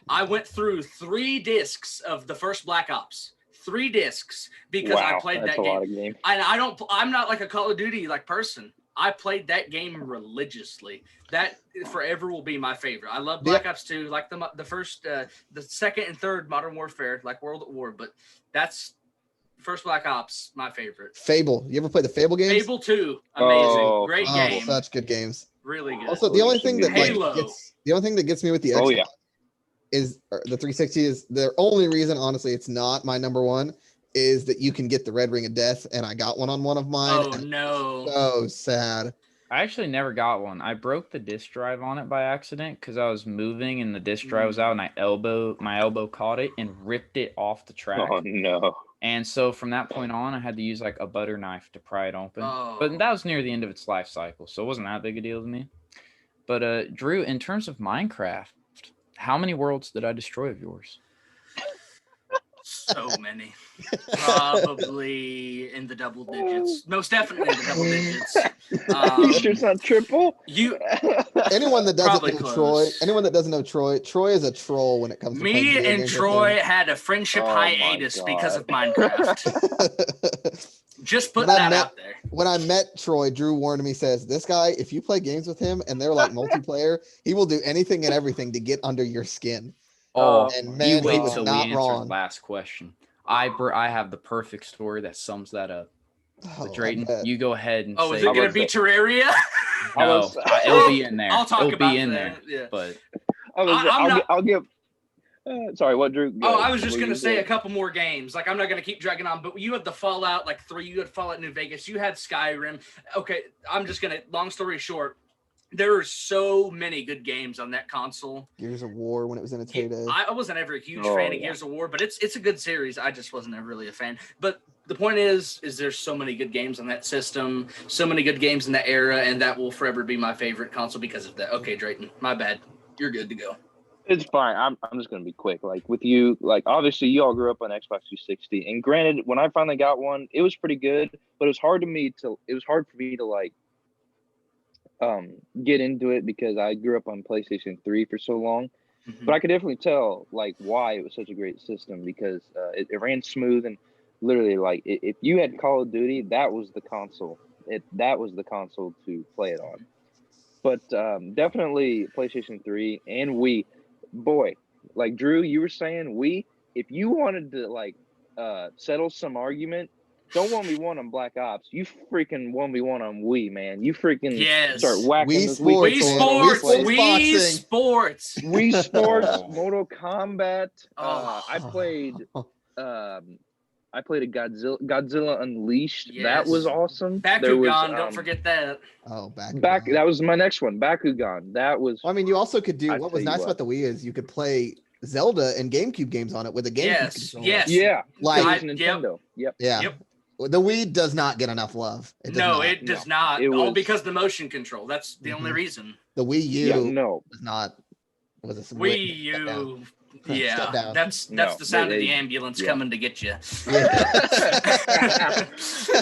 I went through 3 discs of the first Black Ops. 3 discs because I played that game. I'm not like a Call of Duty person. I played that game religiously. That forever will be my favorite. I love Black Ops 2, like the first, the second and third Modern Warfare, like World at War, but that's first Black Ops, my favorite. Fable. You ever play the Fable games? Fable 2, amazing, great game. Such good games. Really good. Also, the only thing that gets me with the Xbox is the 360 is the only reason, honestly, it's not my number one, is that you can get the red ring of death, and I got one on one of mine. Oh no. So sad. I actually never got one. I broke the disk drive on it by accident because I was moving and the disk drive was out, and my elbow caught it and ripped it off the track. Oh no. And so from that point on, I had to use a butter knife to pry it open. Oh. But that was near the end of its life cycle, so it wasn't that big a deal to me. But Drew, in terms of Minecraft, how many worlds did I destroy of yours? So many. Probably in the double digits. Most definitely in the double digits. You sure it's not triple? anyone that doesn't Probably know close. Troy is a troll when it comes to playing Me video and games with Troy had a friendship Oh my hiatus because of God. Minecraft. Just putting When I that met- out there. When I met Troy, Drew warned me, says, this guy, if you play games with him and they're like multiplayer, he will do anything and everything to get under your skin. Oh, And you man, he wait was till we not answer wrong. the last question. I have the perfect story that sums that up. Oh, But I Drayton, bet. you go ahead and Oh, is say it going to was be that? Terraria? no. It'll be in there. I'll talk It'll about be in that, there. yeah. But I'll give. Sorry, what, Drew? Go Oh, ahead. I was just What going you to say a saying? couple more games. Like, I'm not going to keep dragging on, but you had the Fallout, 3. You had Fallout New Vegas. You had Skyrim. Okay, I'm just going to, long story short, there are so many good games on that console. Gears of War when it was in its heyday. I wasn't ever a huge Oh, fan of yeah. Gears of War, but it's a good series. I just wasn't ever really a fan. But the point is there's so many good games on that system, so many good games in that era, and that will forever be my favorite console because of that. Okay, Drayton, my bad. You're good to go. It's fine. I'm just gonna be quick. Like with you, like obviously you all grew up on Xbox 360, and granted, when I finally got one, it was pretty good, but it was hard for me to like get into it because I grew up on PlayStation 3 for so long. Mhm. But I could definitely tell like why it was such a great system because it ran smooth and literally like if you had Call of Duty, that was the console. That was the console to play it on. But definitely PlayStation 3 and Wii. Boy, like Drew, you were saying Wii. If you wanted to like settle some argument, don't 1v1 on Black Ops. You freaking 1v1 on Wii, man. You freaking Yes. start whacking Wii this Sports, Wii man. Sports. Wii Wii boxing. Sports. Wii Sports, Oh. Mortal Kombat. Oh. I played a Godzilla Unleashed. Yes. That was awesome. Bakugan, don't forget that. Oh, That was my next one. Bakugan. That was Well, I mean, you also could do I what was tell you nice what. about the Wii is you could play Zelda and GameCube games on it with a GameCube Yes. controller. Yes. yeah. Like, It was Nintendo. Yep. yeah. Yep. The Wii does not get enough love. It does No, not. it does No. not. It All was- because of the motion control. That's the only Mhm. reason. The Wii U Yeah. No. was not. Was it some Wii step down. U. Step Yeah, down. that's No, the sound of the they- ambulance yeah. coming to get you.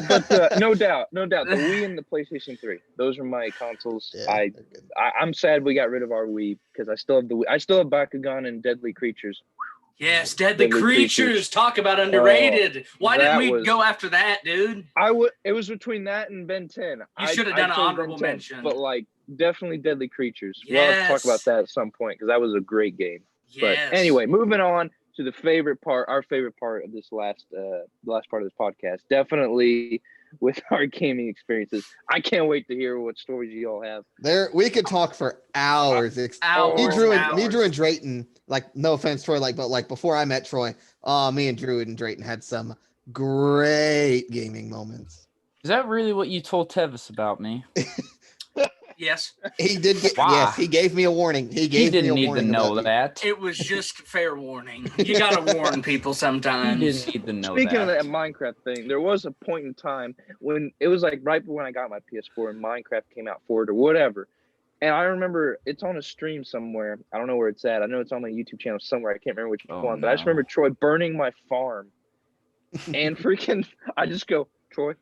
But no doubt, the Wii and the PlayStation 3. Those are my consoles. Yeah, I they're good. I'm sad we got rid of our Wii because I still have the Wii. I still have Bakugan and Deadly Creatures. Yes, Deadly Deadly Creatures. Creatures. Talk about underrated. Why didn't that we was- go after that, dude? It was between that and Ben 10. You should have done an honorable mention. But like definitely Deadly Creatures. We'll have to talk about Yes. that at some point because that was a great game. Yes. But anyway, moving on to the favorite part, our favorite part of this last part of this podcast. Definitely with our gaming experiences. I can't wait to hear what stories you all have. We could talk for hours. Hours, Me, Drew, hours. and Drayton. Like, no offense, Troy. But before I met Troy, me and Drew and Drayton had some great gaming moments. is that really what you told Tevis about me? Yes, He did. Why? Yes, he gave me a warning. He He gave me didn't a need to warning know about that. it was just fair warning. You gotta warn people He sometimes. didn't need to know Speaking that. of that Minecraft thing, there was a point in time when it was like right when I got my PS4 and Minecraft came out for it or whatever. And I remember it's on a stream somewhere. I don't know where it's at. I know it's on my YouTube channel somewhere. I can't remember which Oh, one, but I just no. remember Troy burning my farm. And freaking, I just go, Troy.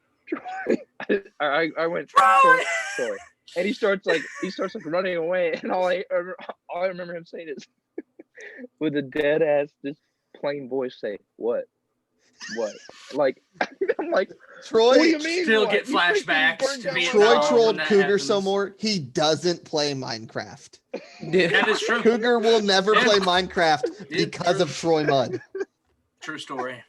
I went, Troy. And he starts like running away. And all I remember him saying is, with a dead ass, just plain voice, say, what? Like, I'm like, Troy. what do you mean? Still what? get You freaking flashbacks burned to down my Vietnam. Troy farm. when trolled that Cougar so happens. more. He doesn't play Minecraft. That is true. Cougar will never Yeah. play Minecraft Yeah, because true. of Troy Mudd. True story.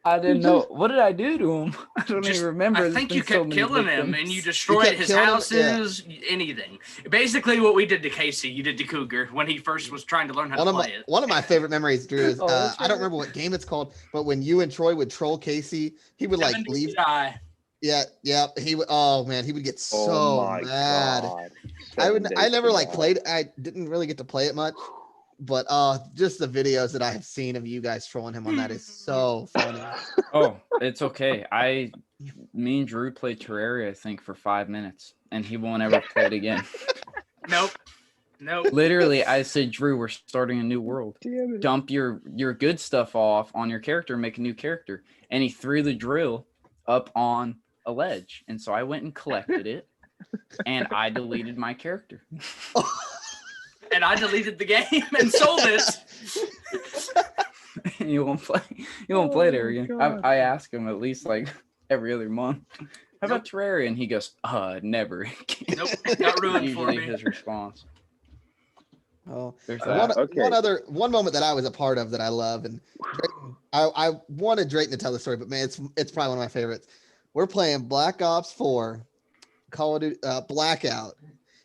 I didn't know. What did I do to him? I don't Just- even remember. I There's think been you so kept many killing him and victims. you destroyed kept his killing him, houses, anything. Basically what we did to Casey, you did to Cougar when he first was trying to learn how to play it. One of my favorite memories, Drew, is Oh, that's I don't right. remember what game it's called, but when you and Troy would troll Casey, he would like 70 leave. die. Yeah, he would. Oh man, he would get Oh so my mad. God. I 7 days never to like die. played. I didn't really get to play it much, but just the videos that I have seen of you guys trolling him on that is so funny. Oh, it's okay. Me and Drew played Terraria, I think, for 5 minutes, and he won't ever play it again. Nope. Literally, I said, Drew, we're starting a new world. Damn it. Dump your good stuff off on your character and make a new character. And he threw the drill up on a ledge. And so I went and collected it, and I deleted my character. And I deleted the game and sold it. You won't play. You won't play there again. God. I ask him at least like every other month. How about Terraria? And he goes, never. Nope, got ruined for Usually me. his response. Oh, There's that. one moment that I was a part of that I love, and Drayton, I wanted Drayton to tell the story, but man, it's probably one of my favorites. We're playing Black Ops 4, Call of Duty Blackout,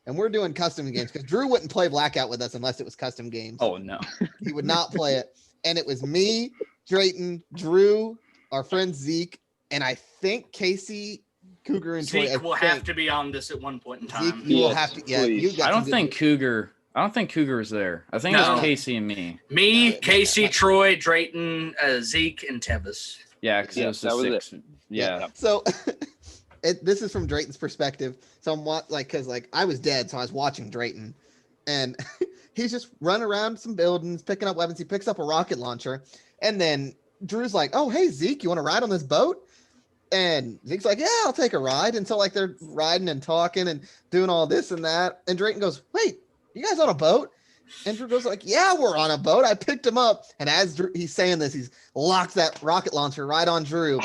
and we're doing custom games because Drew wouldn't play Blackout with us unless it was custom games. Oh no. He would not play it, and it was me, Drayton, Drew, our friend Zeke, and I think Casey, Cougar, and Troy. Zeke will have to be on this at one point in time. Zeke, you will have to. Yeah, please. you got I don't some think good- Cougar was there. I think it No. was Casey and me. Me, Casey, Troy, Drayton, Zeke, and Tevis. Yeah, because Yeah, it was the that was six. Yeah. So this is from Drayton's perspective. So I'm because I was dead, so I was watching Drayton, and he's just running around some buildings, picking up weapons. He picks up a rocket launcher, and then Drew's like, "Oh, hey Zeke, you want to ride on this boat?" And Zeke's like, "Yeah, I'll take a ride." And so like they're riding and talking and doing all this and that. And Drayton goes, "Wait, you guys on a boat?" And Drew goes like, "Yeah, we're on a boat. I picked him up." And as he's saying this, he's locked that rocket launcher right on Drew.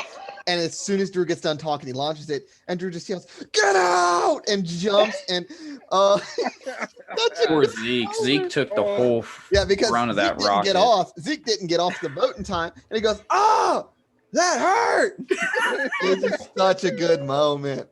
And as soon as Drew gets done talking, he launches it, and Drew just yells, "Get out!" and jumps. And Poor Zeke. Zeke took the whole yeah, because run of Zeke that didn't rocket. get off. Zeke didn't get off the boat in time, and he goes, "Oh, that hurt!" It's just such a good moment.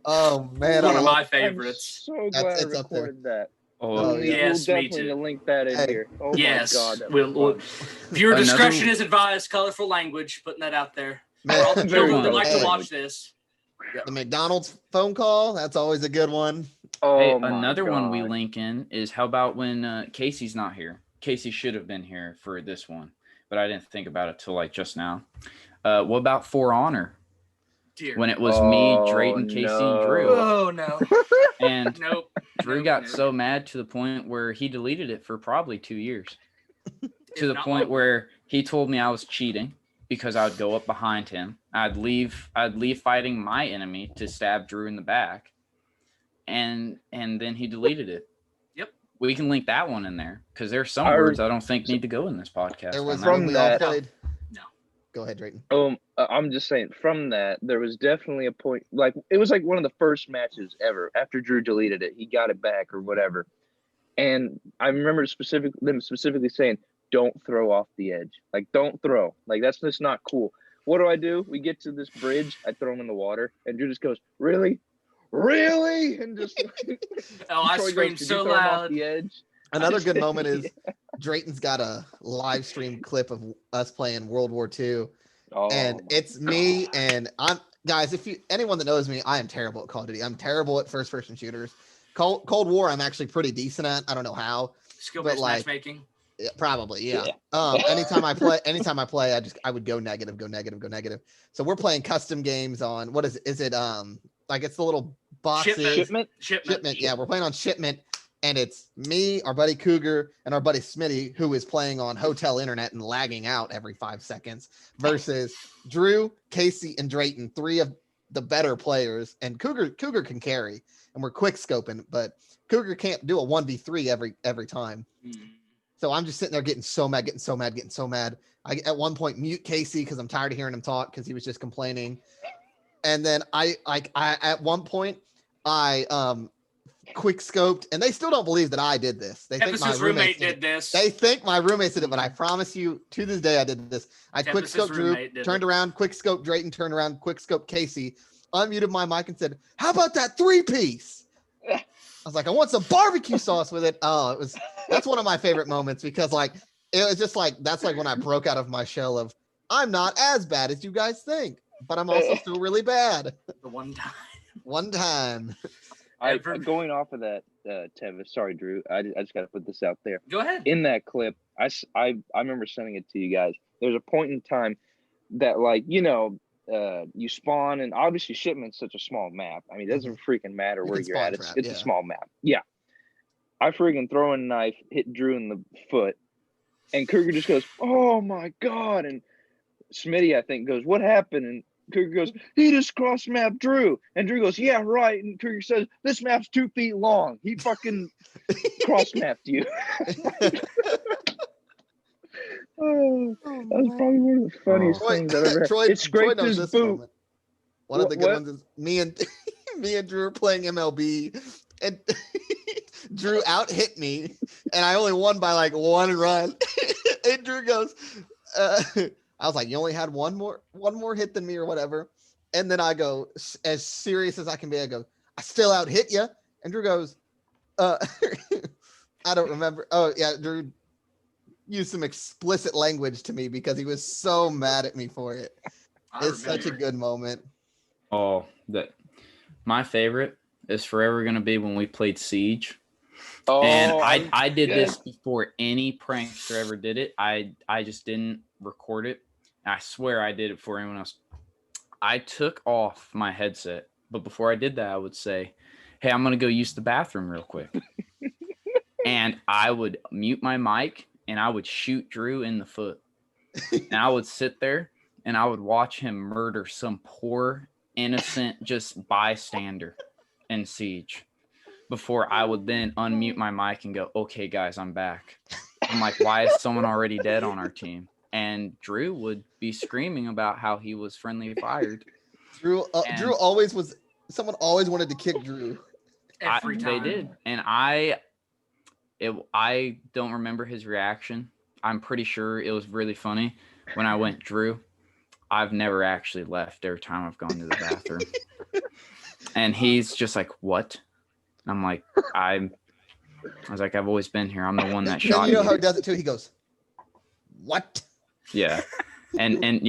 Oh man, One I of love my it. favorites. I'm so glad I It's up there. recorded that. Oh, yeah. Yes, we'll me definitely too. link that in Hey. here. Oh Yes, my God, that we'll, was fun. viewer Another- discretion is advised. Colorful language, putting that out there. Man, For all the Very children that good. like Hey. to watch this. the McDonald's phone call, that's always a good one. Oh Hey, my another one we God. link in is how about when Casey's not here? Casey should have been here for this one, but I didn't think about it till like just now. What about For Honor? Dear. When it was me, Oh, Drayton, Casey, and no. Drew. Oh no. And Nope. Drew Nope, got nope. so mad to the point where he deleted it for probably 2 years. To If the not point longer. where he told me I was cheating because I would go up behind him. I'd leave fighting my enemy to stab Drew in the back. And then he deleted it. Yep. We can link that one in there because there's some I- words I don't think need to go in this podcast. There was on that. when From we all that- played. No. Go ahead, Drayton. I'm just saying from that, there was definitely a point, like it was like one of the first matches ever after Drew deleted it. He got it back or whatever. And I remember them specifically saying, "Don't throw off the edge. Like, don't throw. Like, that's just not cool." What do? We get to this bridge. I throw him in the water. And Drew just goes, "Really? Really?" And just Oh, I Troy goes, screamed "Did you so throw him off loud. the edge?" Another good moment is Drayton's got a live stream clip of us playing World War II. Oh, And my it's me God. and I'm guys, if you anyone that knows me, I am terrible at Call of Duty. I'm terrible at first person shooters. Cold War, I'm actually pretty decent at. I don't know how. Skill-based like- matchmaking. Yeah, probably, yeah. Yeah. Anytime I play, I would go negative. So we're playing custom games on what is it? Is it like it's the little boxes? Shipment? Shipment. Yeah, we're playing on Shipment, and it's me, our buddy Cougar, and our buddy Smitty, who is playing on hotel internet and lagging out every 5 seconds, versus Drew, Casey, and Drayton, three of the better players. And Cougar can carry, and we're quick scoping, but Cougar can't do a 1v3 every time. Mm. So I'm just sitting there getting so mad. I at one point mute Casey because I'm tired of hearing him talk because he was just complaining. And then I at one point I quick scoped, and they still don't believe that I did this. They think my Tevis's roommate roommates did this. They think my roommates did it, but I promise you, to this day, I did this. I quick Tevis's scoped Drew, roommate did turned it. around, quick scoped Drayton, turned around, quick scoped Casey, unmuted my mic and said, "How about that 3-piece?" I was like, "I want some barbecue sauce with it." Oh, that's one of my favorite moments because like it was just like that's like when I broke out of my shell of I'm not as bad as you guys think, but I'm also still really bad. The one time. One time. Going off of that, Tevis, sorry, Drew. I just got to put this out there. Go ahead. In that clip, I remember sending it to you guys. There's a point in time that, like, you spawn, and obviously Shipment's such a small map. I mean, it doesn't freaking matter You where can you're spawn at. trap, It's yeah. a small map. Yeah. I freaking throw a knife, hit Drew in the foot, and Cougar just goes, "Oh my God!" And Smitty, I think, goes, "What happened?" And Cougar goes, he just cross mapped Drew. And Drew goes, yeah, right. And Cougar says, this map's 2 feet long. He fucking cross mapped you. Oh, that was probably one of the funniest things I've ever had. It scraped his boot. Moment. One of the good ones is me and Drew were playing MLB, and Drew out hit me, and I only won by like 1 run. And Drew goes, I was like, you only had one more hit than me or whatever. And then I go, as serious as I can be, I go, I still out hit you. And Drew goes, I don't remember. Oh yeah, Drew used some explicit language to me because he was so mad at me for it. It's such a good moment. Oh, my favorite is forever going to be when we played Siege. Oh, And I did this before any prankster ever did it. I just didn't record it. I swear I did it before anyone else. I took off my headset, but before I did that, I would say, hey, I'm going to go use the bathroom real quick. And I would mute my mic and I would shoot Drew in the foot. And I would sit there and I would watch him murder some poor, innocent, just bystander in Siege. Before I would then unmute my mic and go, okay, guys, I'm back. I'm like, why is someone already dead on our team? And Drew would be screaming about how he was friendly fired. Drew always was, someone always wanted to kick Drew. Every time. They did. And I don't remember his reaction. I'm pretty sure it was really funny when I went, Drew, I've never actually left every time I've gone to the bathroom. And he's just like, what? I'm like, I was like, I've always been here. I'm the one that shot you. You know how he does it too? He goes, what? Yeah. And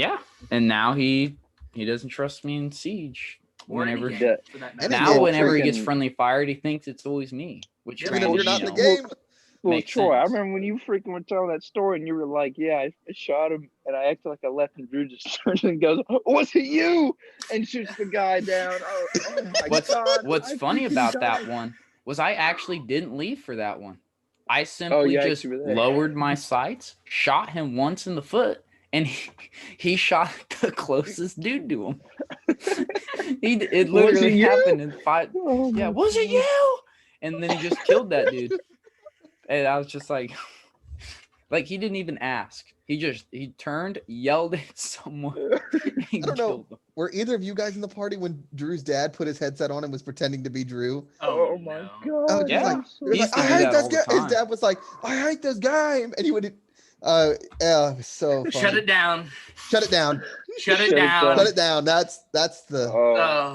now he doesn't trust me in Siege. Whenever he gets friendly fired, he thinks it's always me. Which even if you're not in the game. Well, Troy, I remember when you freaking were telling that story and you were like, yeah, I shot him and I acted like I left and Drew just turns and goes, was it you? And shoots the guy down. Oh my God. What's funny about that one was I actually didn't leave for that one. I simply just lowered my sights, shot him once in the foot, and he shot the closest dude to him. It literally happened in 5. Oh yeah, was it you? And then he just killed that dude. And I was just like he didn't even ask. He turned, yelled at someone. I don't know. Were either of you guys in the party when Drew's dad put his headset on and was pretending to be Drew? Oh my God. Yeah. I hate this guy. His dad was like, I hate this guy. And he would, so funny. Shut it down. Shut it down. Shut it down. Shut it down. That's the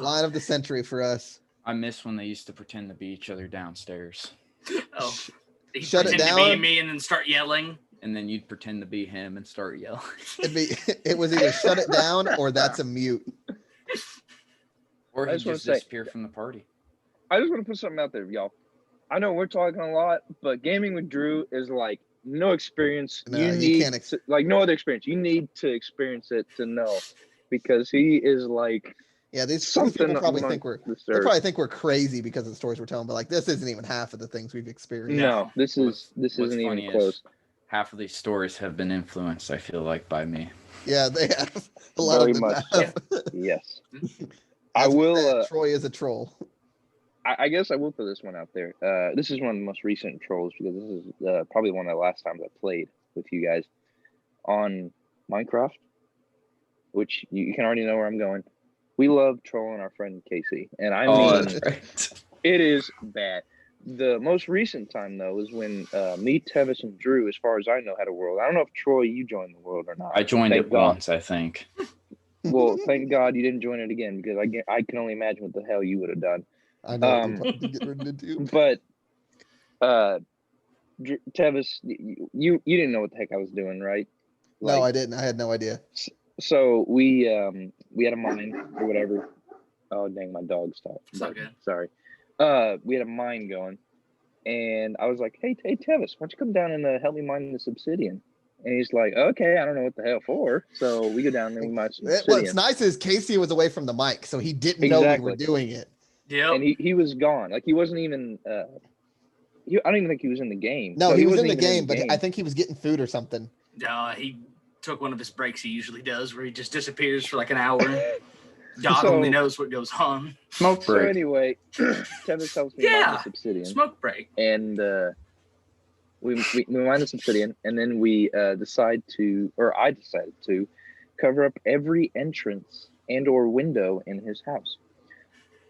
line of the century for us. I miss when they used to pretend to be each other downstairs. Oh. Shut it down. To be me and then start yelling. And then you'd pretend to be him and start yelling. It was either shut it down or that's a mute. Or he just disappear from the party. I just want to put something out there, y'all. I know we're talking a lot, but gaming with Drew is like no experience. No, you need like no other experience. You need to experience it to know, because he is like. Yeah, these people probably think we're crazy because of the stories we're telling, but like this isn't even half of the things we've experienced. No, this isn't even close. Half of these stories have been influenced, I feel like, by me. Yeah, they have. A lot of them have. Yes. I will. Troy is a troll. I guess I will put this one out there. This is one of the most recent trolls because this is probably one of the last times I played with you guys on Minecraft, which you can already know where I'm going. We love trolling our friend Casey, and I mean, that's right. It is bad. The most recent time, though, is when me, Tevis, and Drew, as far as I know, had a world. I don't know if, Troy, you joined the world or not. I joined it once, I think. Well, thank God you didn't join it again, because I can only imagine what the hell you would have done. I know what you're getting ready to do. But, Tevis, you didn't know what the heck I was doing, right? Like, no, I didn't. I had no idea. So we had a mine or whatever. Oh, dang, my dog stopped. It's not good. Sorry. We had a mine going, and I was like, hey, Tevis, why don't you come down and help me mine this obsidian? And he's like, okay, I don't know what the hell for. So we go down there and we mine some obsidian. What's nice is Casey was away from the mic, so he didn't know we were doing it. Yeah. And he was gone. Like, he wasn't even, I don't even think he was in the game. No, he was in the game, but I think he was getting food or something. He took one of his breaks he usually does where he just disappears for like an hour. God So- only knows what goes on. Smoke So break. anyway, Tevis helps me mine Yeah. this obsidian, Smoke break. and we mine this obsidian, and then we I decided to cover up every entrance and or window in his house.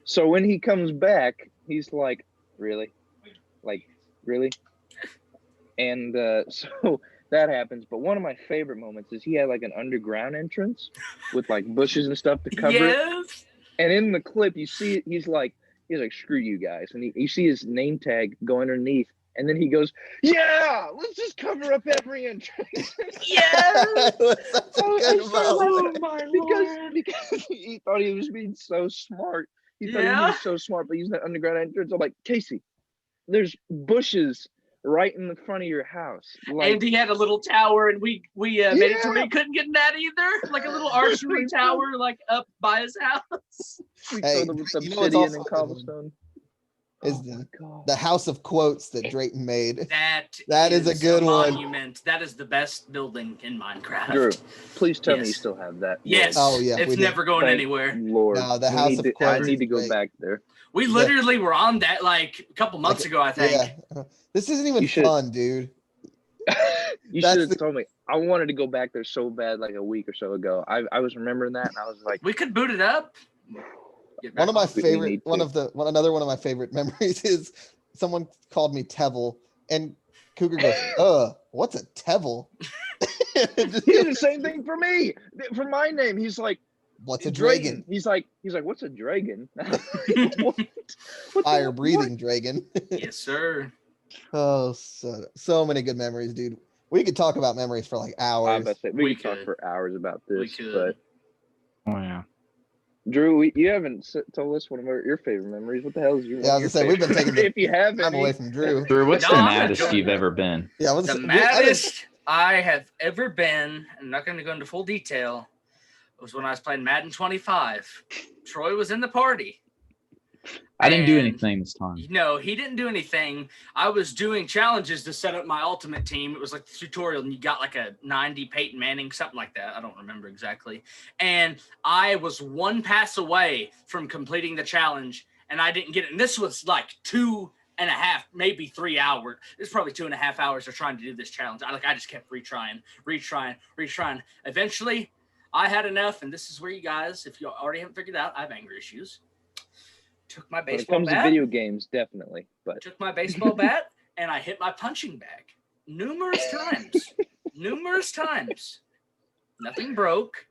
So when he comes back, he's like, really? Like, really? And so that happens. But one of my favorite moments is he had like an underground entrance with like bushes and stuff to cover it. Yes. And in the clip, you see he's like, screw you guys. And you see his name tag go underneath. And then he goes, yeah, let's just cover up every entrance. Yes. It was such a I good started moment. laughing Oh my Lord. because he thought he was being so smart. He thought he was Yeah. being so smart, but using that underground entrance. I'm like, Casey, there's bushes right in the front of your house. Like, And he had a little tower, and we made it to where Yeah. he couldn't get in that either. Like a little archery tower, like up by his house. we Hey, filled it with you know what's obsidian also and a good one? cobblestone. Is Oh my God. the house of quotes that Drayton made. That is a good one. monument. That is the best building in Minecraft. Drew, please tell me you Yes. still have that. Yes. Oh, yeah, we It's did. never going Thank anywhere. Lord. No, the We House need of to- I Quotes need is to go great. back there. We The- literally were on that like a couple months ago, I think. Yeah. This isn't even You should- fun, dude. You That's should have the- told me. I wanted to go back there so bad like a week or so ago. I was remembering that and I was like, We could boot it up. Get One back of my on. We favorite, need another one of my favorite memories is someone called me Tevil, and Cougar goes, what's a Tevil? Just he goes, did the same thing for me. For my name, he's like, what's a Dragon. dragon? He's like, what's a dragon? What the- Fire what? breathing dragon. Yes, sir. Oh, so many good memories, dude. We could talk about memories for like I was hours. about to say, We we could talk could. for hours about We this, could. but Oh yeah. Drew, you haven't told us one of your favorite memories. What the hell is your? Yeah, I one was of gonna your say, we've been favorite- taking the if you have I'm away any. from Drew. Drew, what's No, the I'm maddest enjoying you've that. ever been? Yeah, The maddest I have ever been, I'm not going to go into full detail, was when I was playing Madden 25. Troy was in the party. I didn't do And- anything this time. No, he didn't do anything. I was doing challenges to set up my ultimate team. It was like the tutorial, and you got like a 90 Peyton Manning, something like that. I don't remember exactly. And I was one pass away from completing the challenge, and I didn't get it. And this was like 2.5, maybe 3 hours. It's probably 2.5 hours of trying to do this challenge. I just kept retrying. Eventually, I had enough, and this is where you guys, if you already haven't figured out, I have anger issues. Took my When it baseball comes to bat. video games, definitely. But Took my baseball bat and I hit my punching bag numerous times. Nothing broke,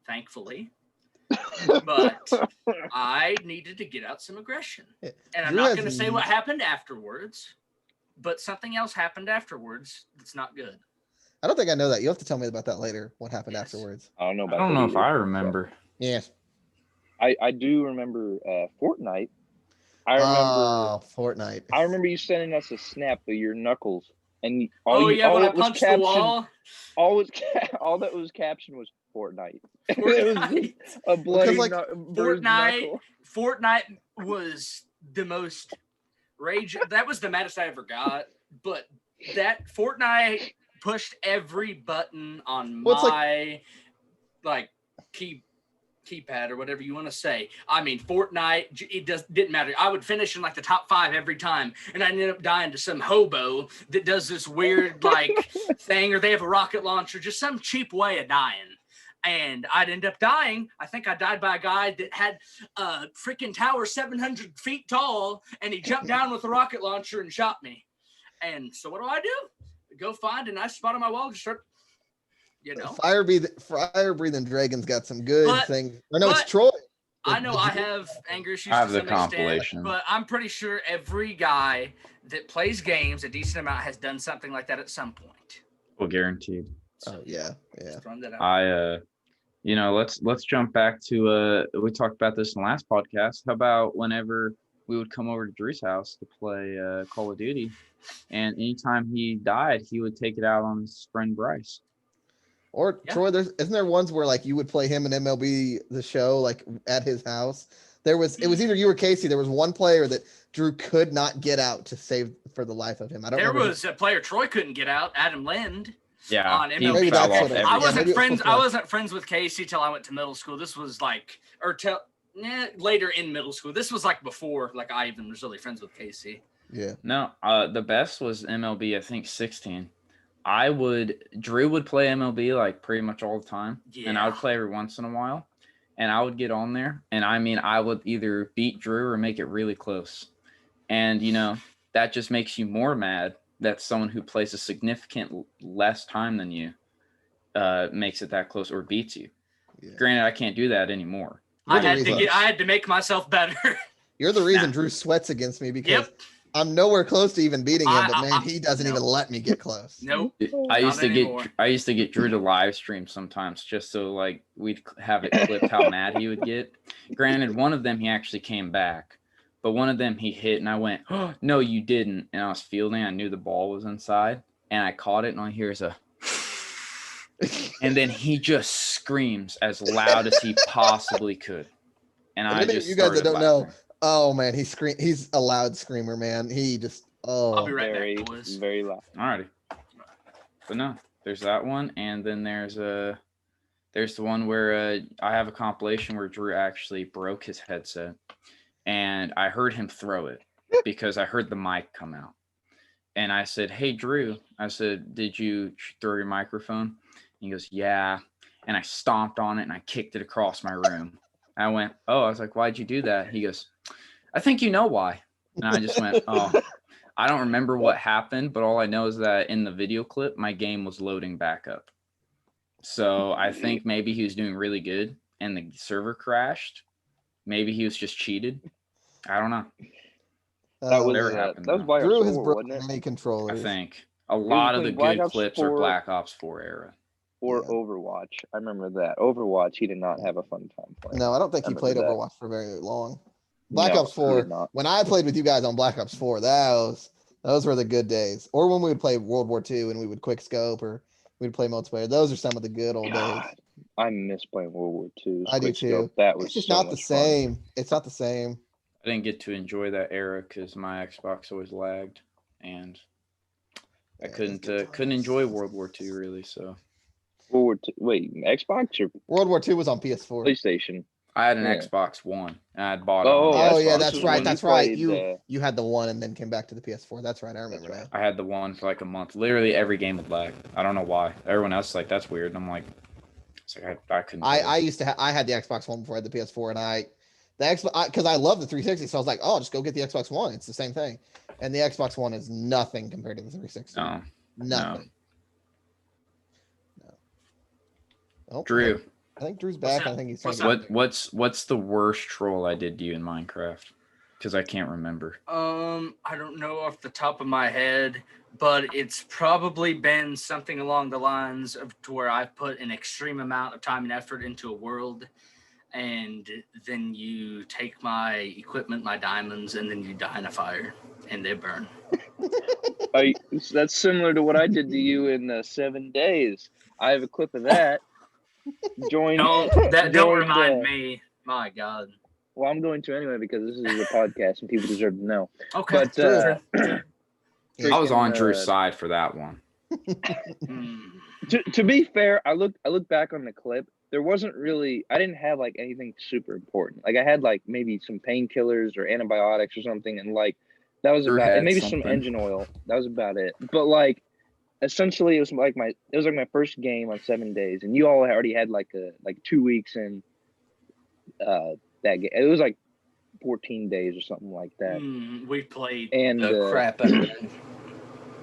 thankfully, but I needed to get out some aggression. And I'm Drew not has going to say what happened afterwards, but something else happened afterwards that's not good. I don't think I know that. You have to tell me about that later. What happened Yes. afterwards? I don't know I about. don't that know if either. I remember. Yeah. I do remember Fortnite. I remember. Oh, Fortnite. I remember you sending us a snap of your knuckles, and Oh, yeah, when I it was punched the captioned- wall. all that was captioned was Fortnite. It was Fortnite. just a bloody like, bruised Fortnite- knuckle. Fortnite was the most rage. That was the maddest I ever got. But that Fortnite pushed every button on Well, it's my like keypad or whatever you want to say. I mean, Fortnite, it didn't matter. I would finish in like the top 5 every time, and I ended up dying to some hobo that does this weird like thing, or they have a rocket launcher, just some cheap way of dying. And I'd end up dying. I think I died by a guy that had a freaking tower 700 feet tall, and he jumped down with a rocket launcher and shot me. And so what do? Go find a nice spot on my wall and start, Fire breathing dragon's got some good But- things. Or no, but- it's Troy. I know I have anger issues I have to the some extent, compilation. but I'm pretty sure every guy that plays games a decent amount has done something like that at some point. Well, guaranteed. So, Oh yeah. just throwing that out. Let's jump back to we talked about this in the last podcast. How about whenever we would come over to Drew's house to play Call of Duty, and anytime he died, he would take it out on his friend Bryce. Or Yeah. Troy, isn't there ones where like you would play him in MLB the Show like at his house? It was either you or Casey. There was one player that Drew could not get out to save for the life of him. I don't There remember. was a player Troy couldn't get out, Adam Lind. Yeah, on he MLB. Maybe fell that's off what it is. I Yeah, everything. wasn't maybe it friends. flipped I up. wasn't friends with Casey till I went to middle school. This was like, later in middle school. This was like before, like I even was really friends with Casey. Yeah. No, the best was MLB, I think 16. Drew would play MLB like pretty much all the time. And I would Yeah. play every once in a while. And I would get on there. And I mean, I would either beat Drew or make it really close. And, that just makes you more mad that someone who plays a significant less time than you makes it that close or beats you. Yeah. Granted, I can't do that anymore. I You're the reason- I had to make myself better. You're the reason Nah. Drew sweats against me because Yep. I'm nowhere close to even beating him, but man, I- he doesn't no. even let me get close. Nope. I used Not to anymore. get Drew to live stream sometimes just so like we'd have it clipped how mad he would get. Granted, one of them he actually came back, but one of them he hit and I went, "Oh, no, you didn't." And I was fielding, I knew the ball was inside, and I caught it and all I hear is a and then he just screams as loud as he possibly could. And I just you guys that started don't know, laughing. oh man, he's a loud screamer, man. He just I'll be right Very, back, boys. very loud. Alrighty. But no, there's that one, and then there's the one where I have a compilation where Drew actually broke his headset, and I heard him throw it because I heard the mic come out, and I said, "Hey Drew," I said, "Did you throw your microphone?" He goes, "Yeah," and I stomped on it and I kicked it across my room. I went, "Oh," I was like, "Why'd you do that?" He goes, "I think you know why," and I just went, "Oh." I don't remember what happened, but all I know is that in the video clip, my game was loading back up. So I think maybe he was doing really good and the server crashed. Maybe he was just cheated. I don't know. That was Whatever happened that was now. Black Ops Drew has 4, broken wasn't it? many I controllers. think a lot of the between Black good Ops clips are 4 Black Ops 4 era. Or Yeah. Overwatch. I remember that. Overwatch, he did not have a fun time playing. No, I don't think I he remember played that. Overwatch for very long. Black No, Ops he 4. did not. When I played with you guys on Black Ops 4, those were the good days. Or when we would play World War II and we would quick scope or we'd play multiplayer. Those are some of the good old days. God, I miss playing World War II. I do Quick too. scope. That was It's just so not the much fun. same. It's not the same. I didn't get to enjoy that era because my Xbox always lagged, and I Yeah, it's couldn't good couldn't times. enjoy World War II really. So World War II. Wait, Xbox or World War II was on PS4. PlayStation? I had an Yeah. Xbox One, and I'd bought it. Oh, on Oh Xbox yeah, Xbox that's was One. right. when That's you right. played, You had the one and then came back to the PS4. That's right. I remember That's now. I had the one for like a month. Literally every game would lag. I don't know why. Everyone else is like, that's weird. And I'm like, it's like I couldn't. I used to I had the Xbox One before I had the PS4, and the Xbox because I love the 360, so I was like, oh, just go get the Xbox One. It's the same thing, and the Xbox One is nothing compared to the 360. No. Nothing. No. Oh, Drew, I think Drew's What's back. I up? think he's trying What's to. up? what's the worst troll I did to you in Minecraft? Because I can't remember. I don't know off the top of my head, but it's probably been something along the lines of to where I've put an extreme amount of time and effort into a world, and then you take my equipment, my diamonds, and then you die in a fire, and they burn. That's similar to what I did to you in 7 days. I have a clip of that. Don't remind me. My God. Well, I'm going to anyway because this is a podcast and people deserve to know. Okay. But I was on freaking, Drew's side for that one. to be fair, I look back on the clip. There wasn't really. I didn't have like anything super important. Like I had like maybe some painkillers or antibiotics or something, and like that was Drew about it. had And maybe something. some engine oil. That was about it. But like essentially, it was like my first game on 7 days, and you all already had like 2 weeks in that game. It was like 14 days or something like that. We played And the crap out of it.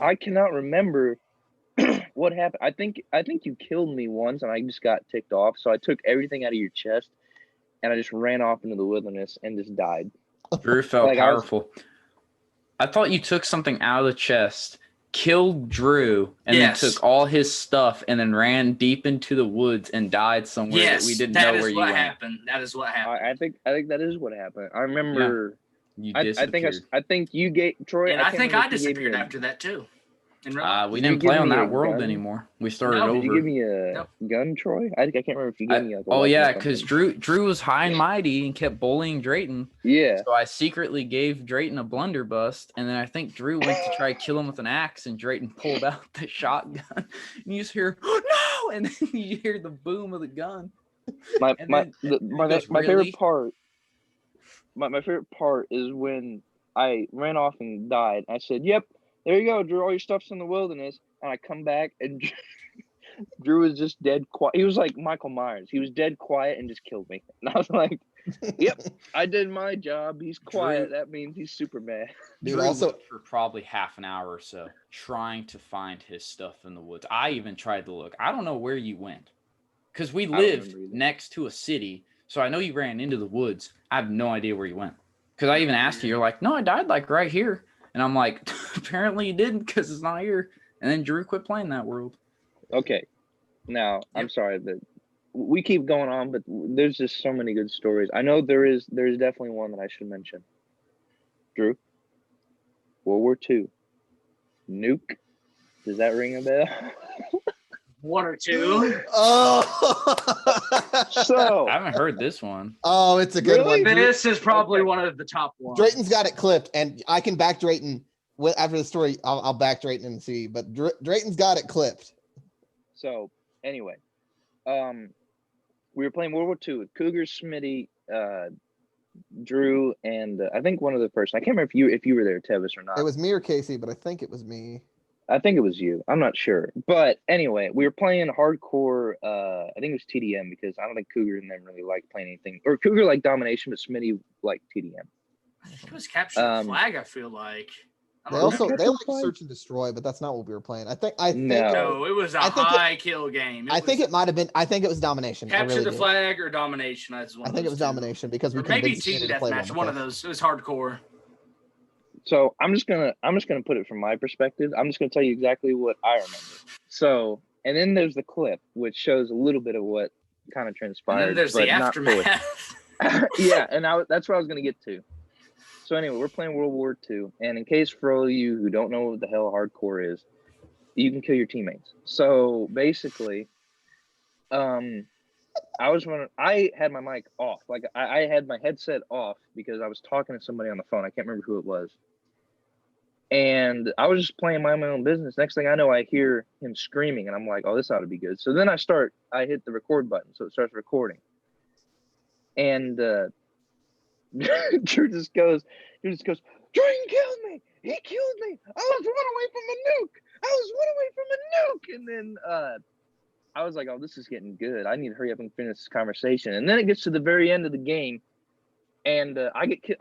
I cannot remember what happened. I think you killed me once, and I just got ticked off. So I took everything out of your chest, and I just ran off into the wilderness and just died. Drew felt Like, powerful. I thought you took something out of the chest, killed Drew, and Yes. then took all his stuff and then ran deep into the woods and died somewhere Yes, that we didn't that know is where you what went. happened. That is what happened. I think that is what happened. I remember. You I disappeared. think you gave Troy. And I think I remember if you gave me disappeared a- after that too. In real life? We Did you didn't play give on me a that world gun? anymore. We started No, Did you over. give me a Nope. gun, Troy? I can't remember if you gave me like a Oh weapon or yeah, something. because Drew was high and mighty and kept bullying Drayton. Yeah. So I secretly gave Drayton a blunderbuss, and then I think Drew went to try to kill him with an axe, and Drayton pulled out the shotgun. And you just hear, "Oh no!" and then you hear the boom of the gun. My And my then- the, and my, he goes, my "Really?" favorite part. My favorite part is when I ran off and died. I said, "Yep, there you go, Drew. All your stuff's in the wilderness." And I come back and Drew was just dead quiet. He was like Michael Myers. He was dead quiet and just killed me. And I was like, "Yep, I did my job. He's quiet. That means he's super mad." Dude, Drew also looked for probably half an hour or so trying to find his stuff in the woods. I even tried to look. I don't know where you went, because we don't lived remember either. next to a city, so I know you ran into the woods. I have no idea where you went, because I even asked you. You're like, "No, I died like right here," and I'm like, "Apparently you didn't, because it's not here." And then Drew quit playing that world. Okay, now I'm Yep. sorry that we keep going on, but there's just so many good stories. I know there's definitely one that I should mention. Drew, World War II, nuke. Does that ring a bell? One or two. oh, So I haven't heard this one. oh, it's a good Really? one. This is probably Okay. one of the top ones. Drayton's got it clipped, and I can back Drayton. After the story, I'll back Drayton and see. But Drayton's got it clipped. So anyway, we were playing World War II with Cougar, Smitty, Drew, and I think one other person. I can't remember if you were there, Tevis, or not. It was me or Casey, but I think it was me. I think it was you. I'm not sure. But anyway, we were playing hardcore. I think it was TDM because I don't think Cougar and them really liked playing anything. Or Cougar liked domination, but Smitty liked TDM. I think it was capture the Um, flag. I feel like. I They don't also remember. they Capture like Flag? search and destroy, but that's not what we were playing. I think No. No, it was a I think high kill game. I think it might have been. I think it was domination. I capture really the do. flag or domination. I I think it was domination because we Or maybe convinced team Smitty to play deathmatch. with One of us. those. It was hardcore. So I'm just gonna put it from my perspective. I'm just gonna tell you exactly what I remember. So and then there's the clip which shows a little bit of what kind of And transpired. then there's but the not fully. aftermath. Yeah, and that's what I was gonna get to. So anyway, we're playing World War II, and in case for all of you who don't know what the hell hardcore is, you can kill your teammates. So basically, I had my mic off, like I had my headset off because I was talking to somebody on the phone. I can't remember who it was, and I was just playing my own business. Next thing I know, I hear him screaming, and I'm like, "Oh, this ought to be good." So then I hit the record button, so it starts recording, and Drew just goes, Drayton killed me. He killed me. I was one away from a nuke. And then I was like, oh, this is getting good. I need to hurry up and finish this conversation. And then it gets to the very end of the game, and I get kill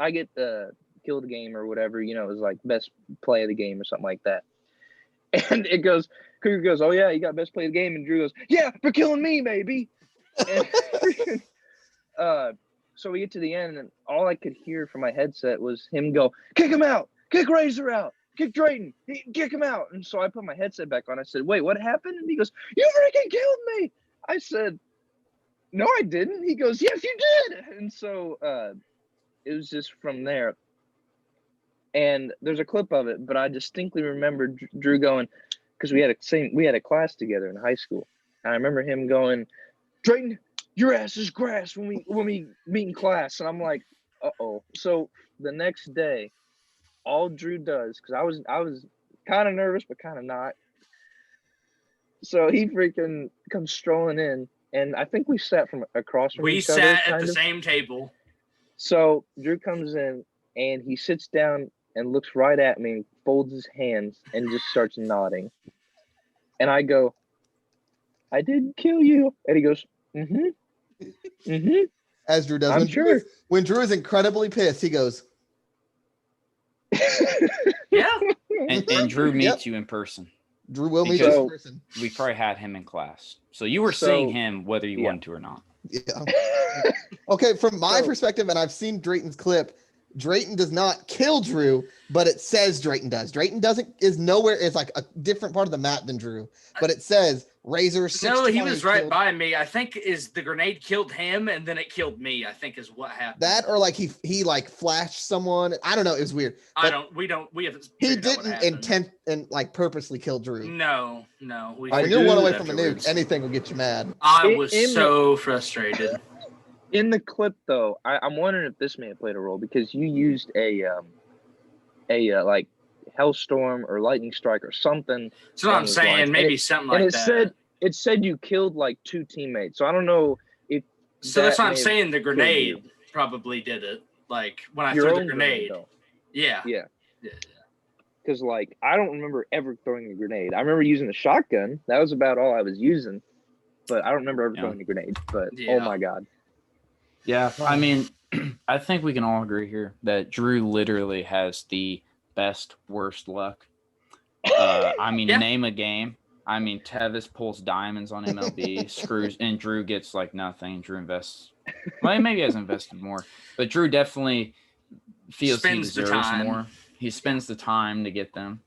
of the game or whatever. You know, it was like best play of the game or something like that. And Cougar goes, oh yeah, you got best play of the game. And Drew goes, yeah, for killing me, maybe. And freaking, so we get to the end, and all I could hear from my headset was him go, kick him out, kick Razor out, kick Drayton, kick him out. And so I put my headset back on. I said, wait, what happened? And he goes, you freaking killed me. I said, no, I didn't. He goes, yes, you did. And so it was just from there. And there's a clip of it, but I distinctly remember Drew going, because we had a class together in high school. And I remember him going, Drayton, your ass is grass when we meet in class. And I'm like, uh-oh. So the next day, all Drew does, because I was kind of nervous, but kind of not. So he freaking comes strolling in, and I think we sat from across from We each other. sat at kind the of. same table. So Drew comes in, and he sits down and looks right at me, folds his hands, and just starts nodding. And I go, I didn't kill you. And he goes, mm-hmm. Mm-hmm. As Drew does. I'm sure. When Drew is incredibly pissed, he goes, Yeah. And Drew meets you in person. Drew will meet Because- you in person. We probably had him in class. So you were So- seeing him whether you yeah. wanted to or not. Yeah. Okay, from my So- perspective, and I've seen Drayton's clip, Drayton does not kill Drew, but it says Drayton does. Drayton is nowhere. It's like a different part of the map than Drew, but it says Razor 620. No, he was right by me. I think is the grenade killed him and then it killed me. I think is what happened. That or like he like flashed someone. I don't know. It was weird. We haven't. He didn't intent and like purposely kill Drew. No. When you're one away from a nuke, anything will get you mad. I was so frustrated. In the clip, though, I'm wondering if this may have played a role because you used a like Hellstorm or Lightning Strike or something. That's what I'm saying. Maybe something like that. And it said you killed like 2 teammates. So I don't know if. So that's what I'm saying. The grenade probably did it. Like when I threw the grenade. Yeah. Because like I don't remember ever throwing a grenade. I remember using the shotgun. That was about all I was using. But I don't remember ever throwing a grenade. But oh my god. Yeah, I mean, I think we can all agree here that Drew literally has the best worst luck. I mean, name a game. I mean, Tevis pulls diamonds on MLB, screws, and Drew gets like nothing. Drew invests. Well, maybe he has invested more, but Drew definitely feels he deserves more. He spends the time to get them.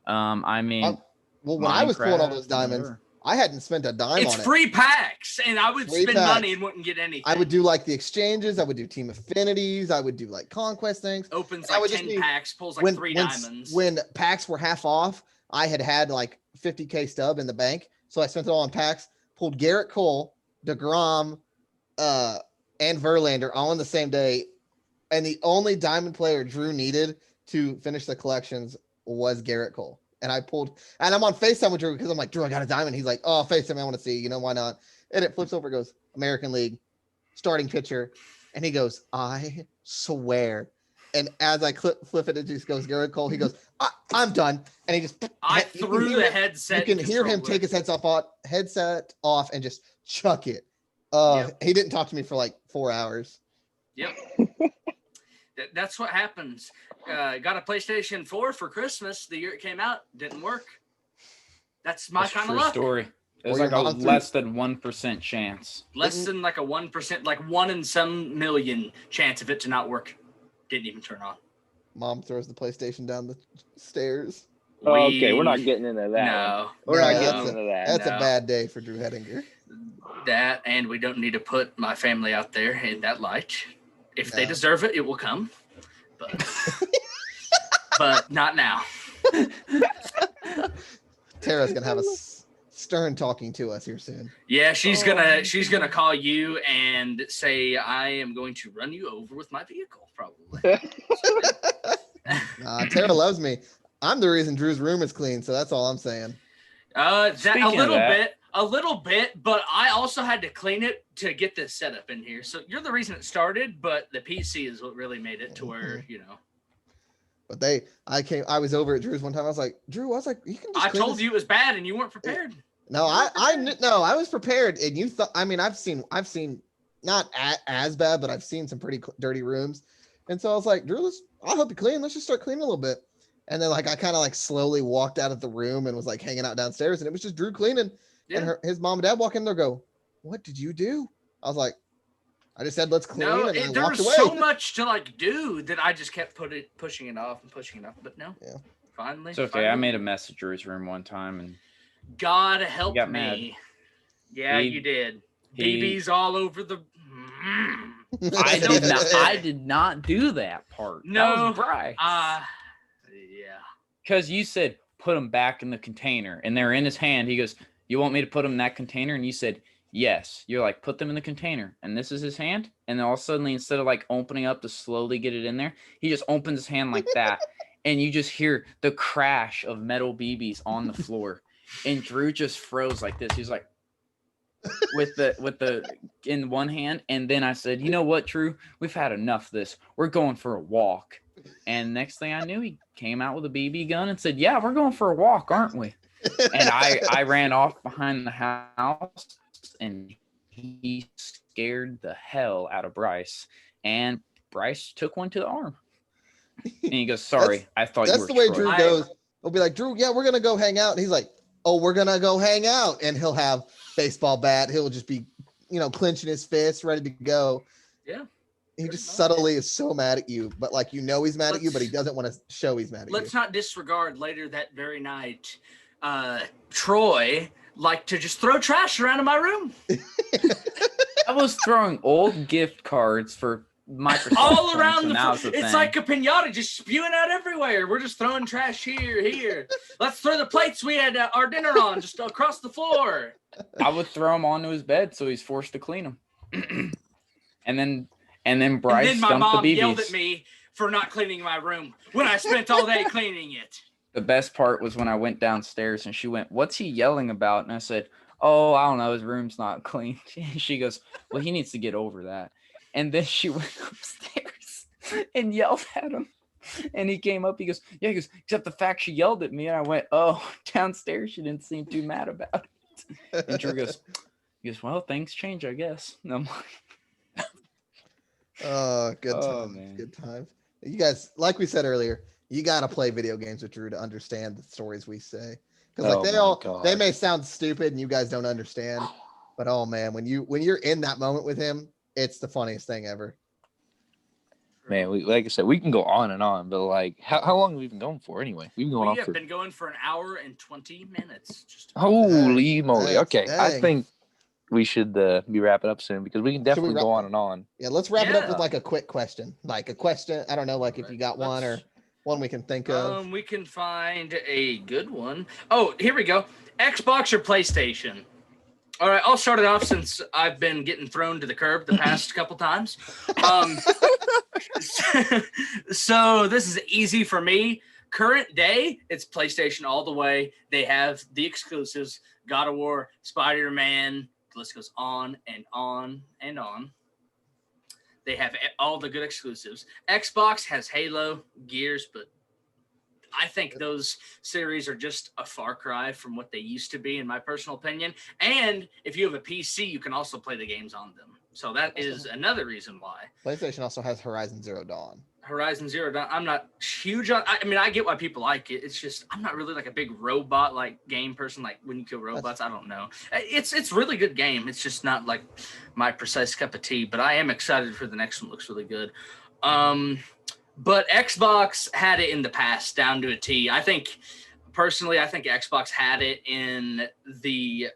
I mean, well, when I was pulling all those diamonds, I hadn't spent a dime on it. It's free packs, and I would spend money and wouldn't get anything. I would do like the exchanges. I would do team affinities. I would do like conquest things. Opens like 10 packs, pulls like 3 diamonds. When packs were half off, I had like 50K stub in the bank. So I spent it all on packs, pulled Garrett Cole, DeGrom, and Verlander all on the same day. And the only diamond player Drew needed to finish the collections was Garrett Cole. And I pulled, and I'm on FaceTime with Drew because I'm like, Drew, I got a diamond. He's like, oh, FaceTime, I want to see. You know, why not? And it flips over, goes, American League, starting pitcher. And he goes, I swear. And as I flip it, it just goes, Garrett Cole. He goes, I'm done. And he just, I threw the headset. You can hear him take his headset off and just chuck it. He didn't talk to me for like 4 hours. Yep. That's what happens. Got a PlayStation 4 for Christmas the year it came out. Didn't work. That's my kind of luck. Story. There's like a less than 1% chance. Less than like a 1%, like 1 in some million chance of it to not work. Didn't even turn on. Mom throws the PlayStation down the stairs. Okay, we're not getting into that. No. We're not getting into that. That's a bad day for Drew Hettinger. That, and we don't need to put my family out there in that light. If they deserve it, it will come. But not now. Tara's gonna have a stern talking to us here soon. Yeah, she's gonna call you and say, I am going to run you over with my vehicle, probably. Tara loves me. I'm the reason Drew's room is clean, so that's all I'm saying. A little bit, but I also had to clean it to get this setup in here. So you're the reason it started, but the PC is what really made it to where, you know. But I was over at Drew's one time. I was like, Drew, you can just I told you it was bad and you weren't prepared. No, I was prepared. And you thought, I mean, I've seen not as bad, but I've seen some pretty dirty rooms. And so I was like, Drew, I'll help you clean. Let's just start cleaning a little bit. And then like, I kind of like slowly walked out of the room and was like hanging out downstairs, and it was just Drew cleaning. Yeah. And his mom and dad walk in there, go, what did you do? I was like, I just said, let's clean. No, and there was away. so much to like do that I just kept pushing it off. But no, finally. It's okay. I made a mess of Drew's room one time, and God help me. Mad. Yeah, you did. BBs all over the. I did not do that part. No, that was Bryce. Yeah. Because you said put them back in the container, and they're in his hand. He goes, "You want me to put them in that container?" And you said, "Yes." You're like, "Put them in the container." And this is his hand. And then all of a sudden, instead of like opening up to slowly get it in there, he just opens his hand like that, and you just hear the crash of metal BBs on the floor. And Drew just froze like this. He's like, with the in one hand. And then I said, "You know what, Drew? We've had enough of this. We're going for a walk." And next thing I knew, he came out with a BB gun and said, "Yeah, we're going for a walk, aren't we?" And I ran off behind the house, and he scared the hell out of Bryce. And Bryce took one to the arm. And he goes, "Sorry, I thought you were." That's the way Drew goes. We'll be like, "Drew, yeah, we're gonna go hang out." And he's like, "Oh, we're gonna go hang out," and he'll have baseball bat. He'll just be, clenching his fist, ready to go. Yeah. he just subtly is so mad at you, but like he's mad at you, but he doesn't want to show he's mad at you. Let's not disregard later that very night. Troy liked to just throw trash around in my room. I was throwing old gift cards for Microsoft all around the it's thing. like a pinata just spewing out everywhere. We're just throwing trash here. Let's throw the plates we had our dinner on just across the floor. I would throw him onto his bed so he's forced to clean them. and then Bryce and then my dumped mom the BBs. yelled at me for not cleaning my room when I spent all day cleaning it. The best part was when I went downstairs and she went, "What's he yelling about?" And I said, "Oh, I don't know. His room's not clean." She goes, "Well, he needs to get over that." And then she went upstairs and yelled at him. And he came up. He goes, "Yeah." He goes, "Except the fact she yelled at me." And I went, "Oh, downstairs she didn't seem too mad about it." And Drew goes, "Well, things change, I guess." And I'm like, oh, good times. Oh, man. Good times. You guys, like we said earlier, you gotta play video games with Drew to understand the stories we say. Because like they may sound stupid and you guys don't understand, but oh man, when you're in that moment with him, it's the funniest thing ever. Man, like I said, we can go on and on, but like, how long have we been going for anyway? We've been going on We have for. been going for an hour and 20 minutes. Holy moly! Okay, dang. I think we should be wrapping up soon because we can definitely go on and on. Yeah, let's wrap it up with like a quick question. Like a question. I don't know, like if you got one or one we can think of. We can find a good one. Oh, here we go. Xbox or PlayStation? All right, I'll start it off since I've been getting thrown to the curb the past couple times. So this is easy for me. Current day, it's PlayStation all the way. They have the exclusives, God of War, Spider-Man. The list goes on and on and on. They have all the good exclusives. Xbox has Halo, Gears, but I think those series are just a far cry from what they used to be, in my personal opinion. And if you have a PC, you can also play the games on them. So that is another reason why. PlayStation also has Horizon Zero Dawn. Horizon Zero Dawn, I'm not huge on. I mean, I get why people like it. It's just I'm not really like a big robot like game person. Like when you kill robots, I don't know. It's really good game. It's just not like my precise cup of tea. But I am excited for the next one. Looks really good. But Xbox had it in the past down to a T. I think Xbox had it in the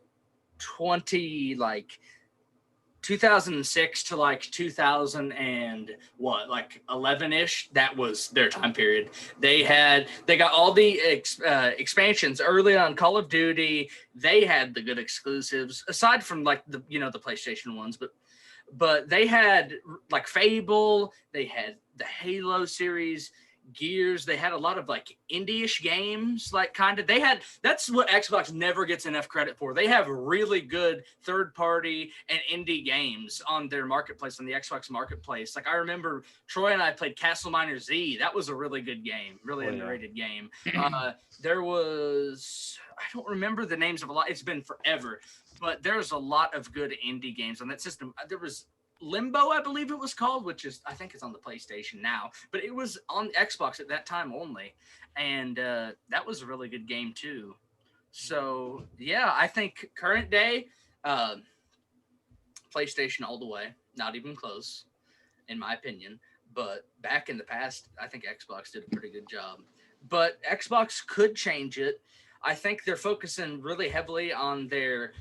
2006 to like 2000 and what, like 11-ish. That was their time period. They got all the expansions early on. Call of Duty, they had the good exclusives aside from like the the PlayStation ones, but they had like Fable, they had the Halo series, Gears. They had a lot of like indie-ish games, like kind of. That's what Xbox never gets enough credit for. They have really good third-party and indie games on their marketplace, on the Xbox marketplace. Like I remember Troy and I played Castle Miner Z. That was a really good game, really underrated game. There was, I don't remember the names of a lot. It's been forever, but there's a lot of good indie games on that system. There was Limbo, I believe it was called, which is, I think it's on the PlayStation now, but it was on Xbox at that time only. And that was a really good game too. So yeah, I think current day, PlayStation all the way, not even close in my opinion. But back in the past, I think Xbox did a pretty good job. But Xbox could change it. I think they're focusing really heavily on their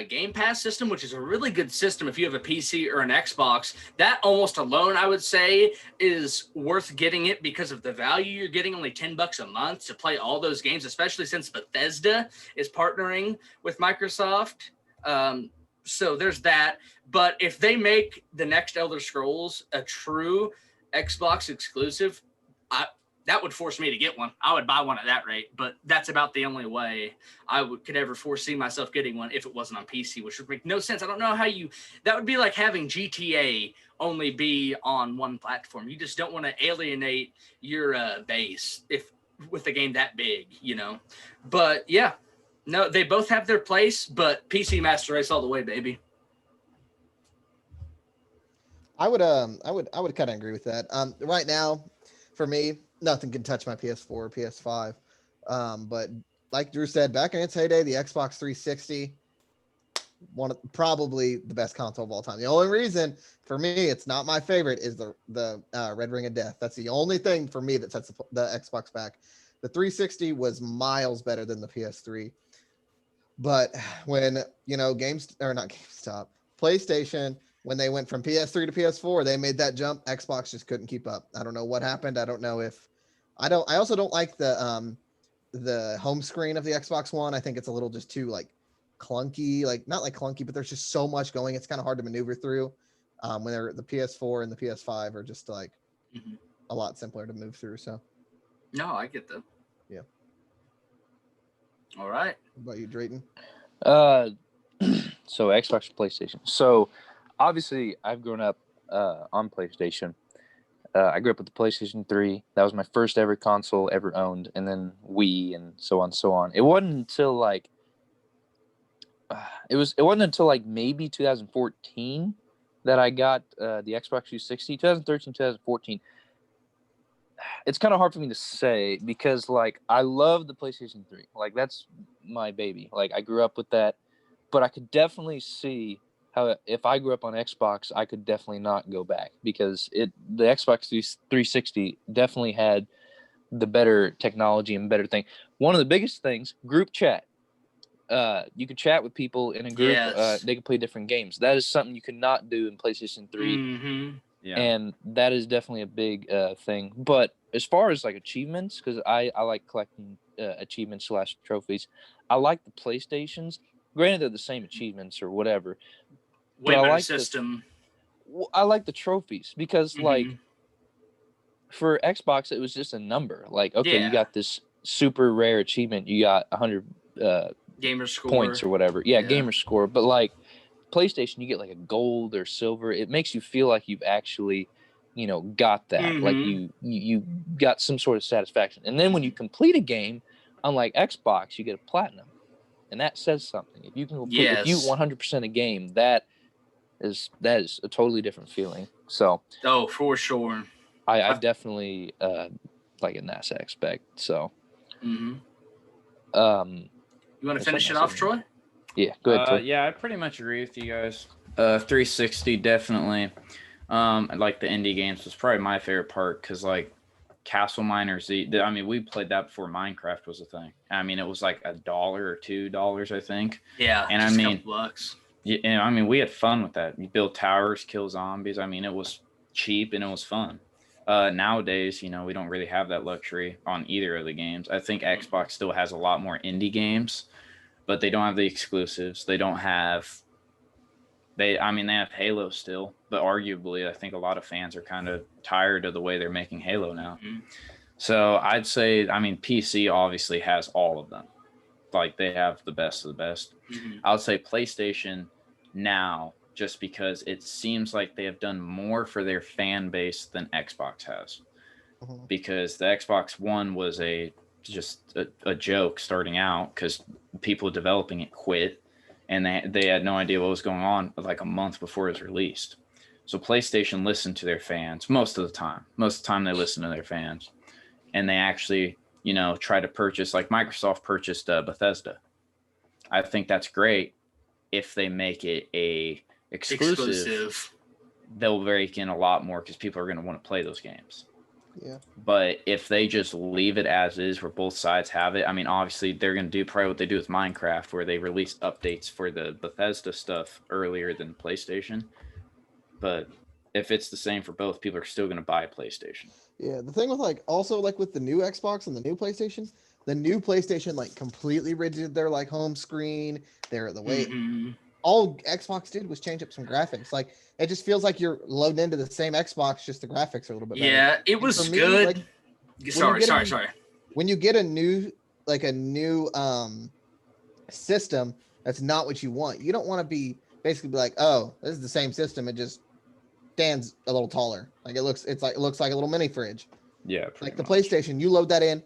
Game Pass system, which is a really good system if you have a PC or an Xbox. That almost alone, I would say, is worth getting it because of the value you're getting. Only $10 a month to play all those games, especially since Bethesda is partnering with Microsoft. So there's that. But if they make the next Elder Scrolls a true Xbox exclusive, that would force me to get one. I would buy one at that rate, but that's about the only way I could ever foresee myself getting one if it wasn't on PC, which would make no sense. I don't know how that would be like having GTA only be on one platform. You just don't want to alienate your base with a game that big, But yeah, no, they both have their place, but PC Master Race all the way, baby. I would kind of agree with that. Right now, for me, nothing can touch my PS4 or PS5. But like Drew said, back in its heyday, the Xbox 360, probably the best console of all time. The only reason for me it's not my favorite is the Red Ring of Death. That's the only thing for me that sets the Xbox back. The 360 was miles better than the PS3. But when, not GameStop, PlayStation, when they went from PS3 to PS4, they made that jump. Xbox just couldn't keep up. I don't know what happened. I don't know if I also don't like the home screen of the Xbox One. I think it's a little just too like clunky, like not like clunky, but there's just so much going. It's kind of hard to maneuver through. When the PS4 and the PS5 are just like a lot simpler to move through. So no, I get that. Yeah. All right. What about you, Drayton? So Xbox or PlayStation. So obviously I've grown up on PlayStation. I grew up with the PlayStation 3. That was my first ever console ever owned, and then Wii and so on and so on. It wasn't until like maybe 2014 that I got the Xbox 360. 2013, 2014. It's kind of hard for me to say because like I love the PlayStation 3. Like that's my baby. Like I grew up with that, but I could definitely see how if I grew up on Xbox, I could definitely not go back because the Xbox 360 definitely had the better technology and better thing. One of the biggest things, group chat. You could chat with people in a group. Yes. They could play different games. That is something you could not do in PlayStation 3. Mm-hmm. Yeah. And that is definitely a big thing. But as far as like achievements, because I like collecting achievements / trophies, I like the PlayStations. Granted, they're the same achievements or whatever. Way But I better like system. I like the trophies because like Mhm. for Xbox, it was just a number. Like, okay, Yeah. you got this super rare achievement. You got 100 Gamer score points or whatever. Yeah, gamer score. But like PlayStation, you get like a gold or silver. It makes you feel like you've actually, got that. Like you got some sort of satisfaction. And then when you complete a game, unlike Xbox, you get a platinum, and that says something. If you can complete, if you 100% a game, that is a totally different feeling. So, oh, for sure. I definitely like in that aspect. So, Mm-hmm. You want to There's finish it something off, else Troy? yeah, go ahead, Troy. Yeah, I pretty much agree with you guys. 360 definitely. Like the indie games was probably my favorite part because like Castle Miner Z. I mean, we played that before Minecraft was a thing. I mean, it was like $1 or $2, I think. Yeah, and just I mean, a couple bucks. Yeah, and I mean, we had fun with that. You build towers, kill zombies. I mean, it was cheap and it was fun. Nowadays, we don't really have that luxury on either of the games. I think Xbox still has a lot more indie games, but they don't have the exclusives. They don't have. They have Halo still, but arguably, I think a lot of fans are kind of tired of the way they're making Halo now. Mm-hmm. So I'd say, PC obviously has all of them. Like they have the best of the best. Mm-hmm. I would say PlayStation now, just because it seems like they have done more for their fan base than Xbox has. Mhm. Because the Xbox One was just a joke starting out because people developing it quit and they had no idea what was going on like a month before it was released. So PlayStation listened to their fans most of the time. Most of the time they listen to their fans, and they actually try to purchase, like Microsoft purchased Bethesda. I think that's great. If they make it a exclusive, they'll rake in a lot more because people are going to want to play those games. Yeah. But if they just leave it as is, where both sides have it, obviously they're going to do probably what they do with Minecraft, where they release updates for the Bethesda stuff earlier than PlayStation. But if it's the same for both, people are still going to buy a PlayStation. Yeah, the thing with with the new Xbox and the new PlayStation like completely redid their like home screen. Their the way all Xbox did was change up some graphics. Like it just feels like you're loading into the same Xbox, just the graphics are a little bit better. Yeah, it was good. Sorry. When you get a new system, that's not what you want. You don't want to be like, oh, this is the same system. It just stands a little taller. Like it looks like a little mini fridge. Yeah, like the PlayStation, you load that in.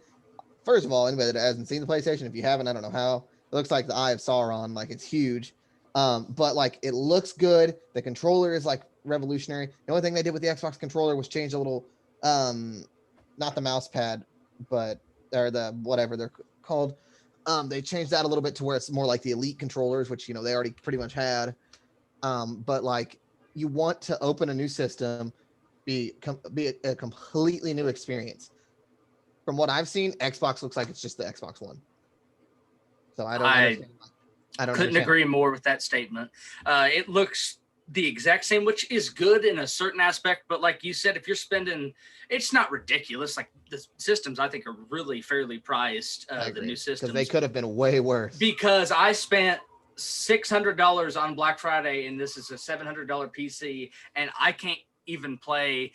First of all, anybody that hasn't seen the PlayStation, if you haven't, I don't know how. It looks like the Eye of Sauron, like it's huge. But like it looks good. The controller is like revolutionary. The only thing they did with the Xbox controller was change a little, not the mouse pad, but or the whatever they're called. They changed that a little bit to where it's more like the Elite controllers, which, they already pretty much had. But like, you want to open a new system, be a completely new experience. From what I've seen, Xbox looks like it's just the Xbox One. So I don't couldn't agree more with that statement. It looks the exact same, which is good in a certain aspect. But like you said, if you're spending, it's not ridiculous. Like the systems, I think, are really fairly priced. The new systems, because they could have been way worse. Because I spent $600 on Black Friday, and this is a $700 PC, and I can't even play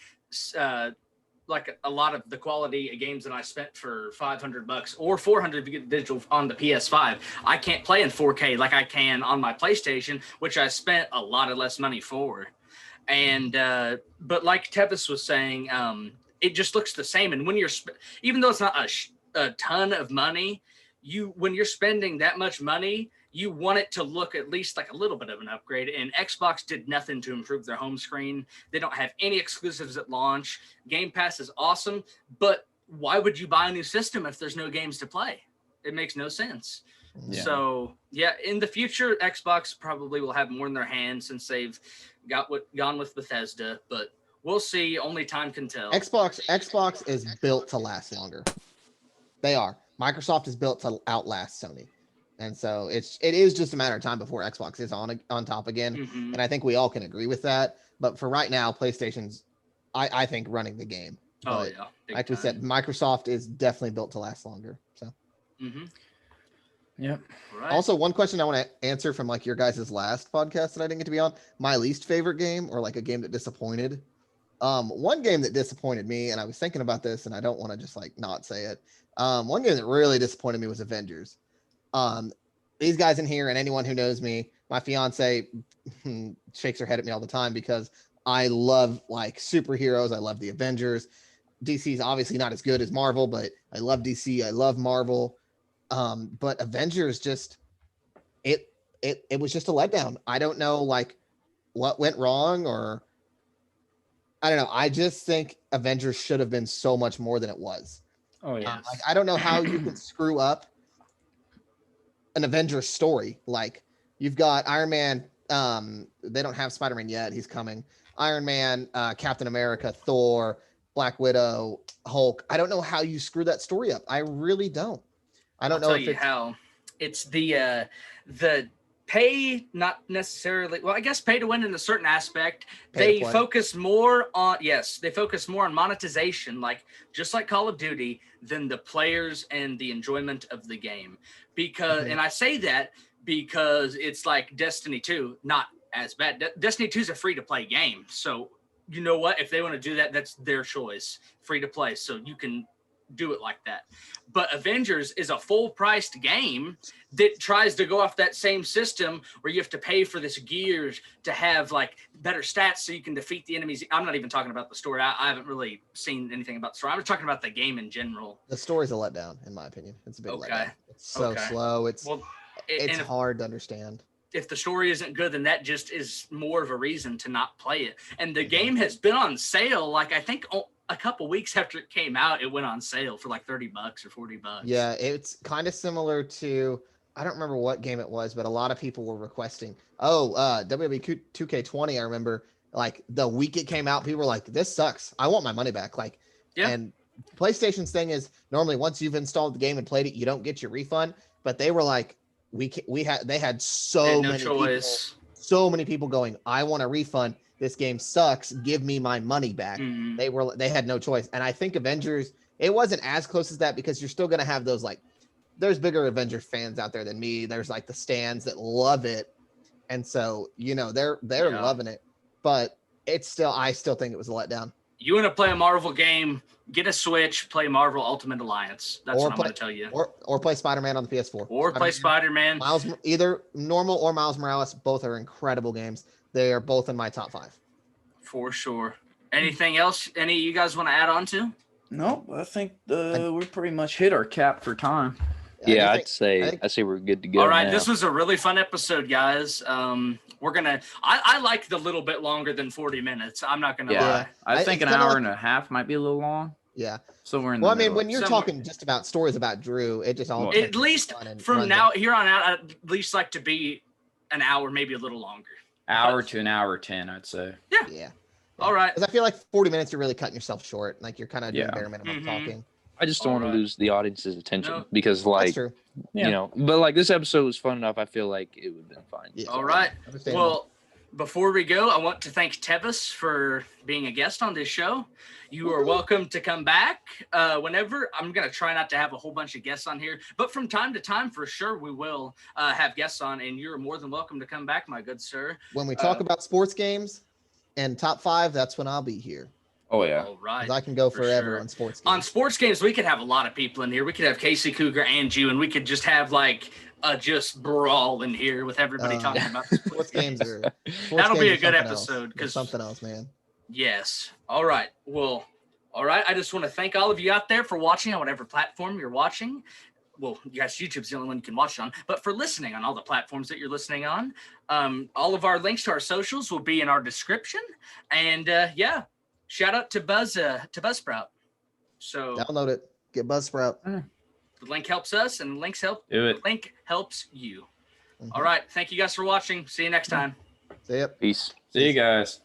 like a lot of the quality of games that I spent for $500 or $400 to get digital on the PS5. I can't play in 4K like I can on my PlayStation, which I spent a lot of less money for. And but like Tevis was saying, it just looks the same. And when you're even though it's not a ton of money, when you're spending that much money, you want it to look at least like a little bit of an upgrade. And Xbox did nothing to improve their home screen. They don't have any exclusives at launch. Game Pass is awesome, but why would you buy a new system if there's no games to play? It makes no sense. Yeah. So yeah, in the future, Xbox probably will have more in their hands since they've gone with Bethesda, but we'll see. Only time can tell. Xbox is built to last longer. They are. Microsoft is built to outlast Sony. And so it is just a matter of time before Xbox is on top again. Mm-hmm. And I think we all can agree with that. But for right now, PlayStation's, I think, running the game. But like we said, Microsoft is definitely built to last longer. So. Mm-hmm. Yep. Right. Also, one question I want to answer from like your guys' last podcast that I didn't get to be on, my least favorite game, or like a game that disappointed. One game that disappointed me, and I was thinking about this, and I don't want to just like not say it. One game that really disappointed me was Avengers. These guys in here and anyone who knows me, my fiance shakes her head at me all the time because I love like superheroes. I love the Avengers. DC is obviously not as good as Marvel, but I love DC. I love Marvel. But Avengers just, it was just a letdown. I don't know like what went wrong, or I don't know. I just think Avengers should have been so much more than it was. Oh yeah. Like, I don't know how you can screw up an Avengers story. Like, you've got Iron Man. They don't have Spider-Man yet. He's coming. Iron Man, Captain America, Thor, Black Widow, Hulk. I don't know how you screw that story up. I really don't. I don't know. I'll tell you how. It's the pay, not necessarily. Well, I guess pay to win in a certain aspect. They focus more on monetization, like just like Call of Duty, than the players and the enjoyment of the game. Because, and I say that because it's like Destiny 2, not as bad. Destiny 2 is a free to play game, so you know what? If they want to do that, that's their choice. Free to play, so you can do it like that. But Avengers is a full-priced game that tries to go off that same system where you have to pay for this gear to have like better stats so you can defeat the enemies. I'm not even talking about the story. I haven't really seen anything about the story. I'm just talking about the game in general. The story's a letdown, in my opinion. It's a big letdown. It's so slow. It's hard to understand. If the story isn't good, then that just is more of a reason to not play it. And the game has been on sale, like I think a couple weeks after it came out, it went on sale for like $30 or $40. Yeah, it's kind of similar to, I don't remember what game it was, but a lot of people were requesting, WWE 2K20. I remember like the week it came out, people were like, this sucks. I want my money back. Like, and PlayStation's thing is normally once you've installed the game and played it, you don't get your refund. But they were like, they had so many people going, I want a refund. This game sucks. Give me my money back. Mm-hmm. They had no choice. And I think Avengers, it wasn't as close as that because you're still going to have those, like, there's bigger Avengers fans out there than me. There's like the stands that love it. And so, they're loving it, but I still think it was a letdown. You want to play a Marvel game, get a Switch, play Marvel Ultimate Alliance. That's what I'm going to tell you. Or play Spider-Man on the PS4. Or play Spider-Man. Either normal or Miles Morales. Both are incredible games. They are both in my top 5. For sure. Anything else? Any of you guys want to add on to? Nope. I think we pretty much hit our cap for time. Yeah, I'd say we're good to go. All right, now. This was a really fun episode, guys. We're gonna. I like the little bit longer than 40 minutes. I'm not gonna lie. I think an hour and a half might be a little long. Yeah. So we're in. Well, the I mean, middle when of- you're Somewhere. talking just about stories about Drew, it just all Well, takes At least fun and from runs now out. here on out, I'd at least like to be an hour, maybe a little longer. hour to an hour 10, I'd say. Yeah. All right. Because I feel like 40 minutes, you're really cutting yourself short. Like you're kind of doing Yeah. bare minimum Mhm. talking. I just don't want to Alright. lose the audience's attention No. because, That's like, true. Yeah. you know, but like this episode was fun enough. I feel like it would have been fine. Yeah. All right. Understandable. Well, before we go, I want to thank Tevis for being a guest on this show. You are welcome to come back whenever. I'm going to try not to have a whole bunch of guests on here, but from time to time, for sure, we will have guests on, and you're more than welcome to come back, my good sir. When we talk about sports games and top 5, that's when I'll be here. Oh yeah. All right. 'Cause I can go For forever sure. on sports games. On sports games, we could have a lot of people in here. We could have Casey Cougar and you, and we could just have like just brawl in here with everybody talking about sports games are. Sports That'll be games a are good something else. episode, They're 'cause- something else, man. Yes. All right. Well, all right. I just want to thank all of you out there for watching on whatever platform you're watching. Well, you guys, YouTube's the only one you can watch on, but for listening on all the platforms that you're listening on, all of our links to our socials will be in our description. And yeah, shout out to Buzzsprout. So Download it. Get Buzzsprout. the link helps us, and the links help. Do it. The link helps you. Mhm. All right. Thank you guys for watching. See you next time. See ya. Peace. See you guys.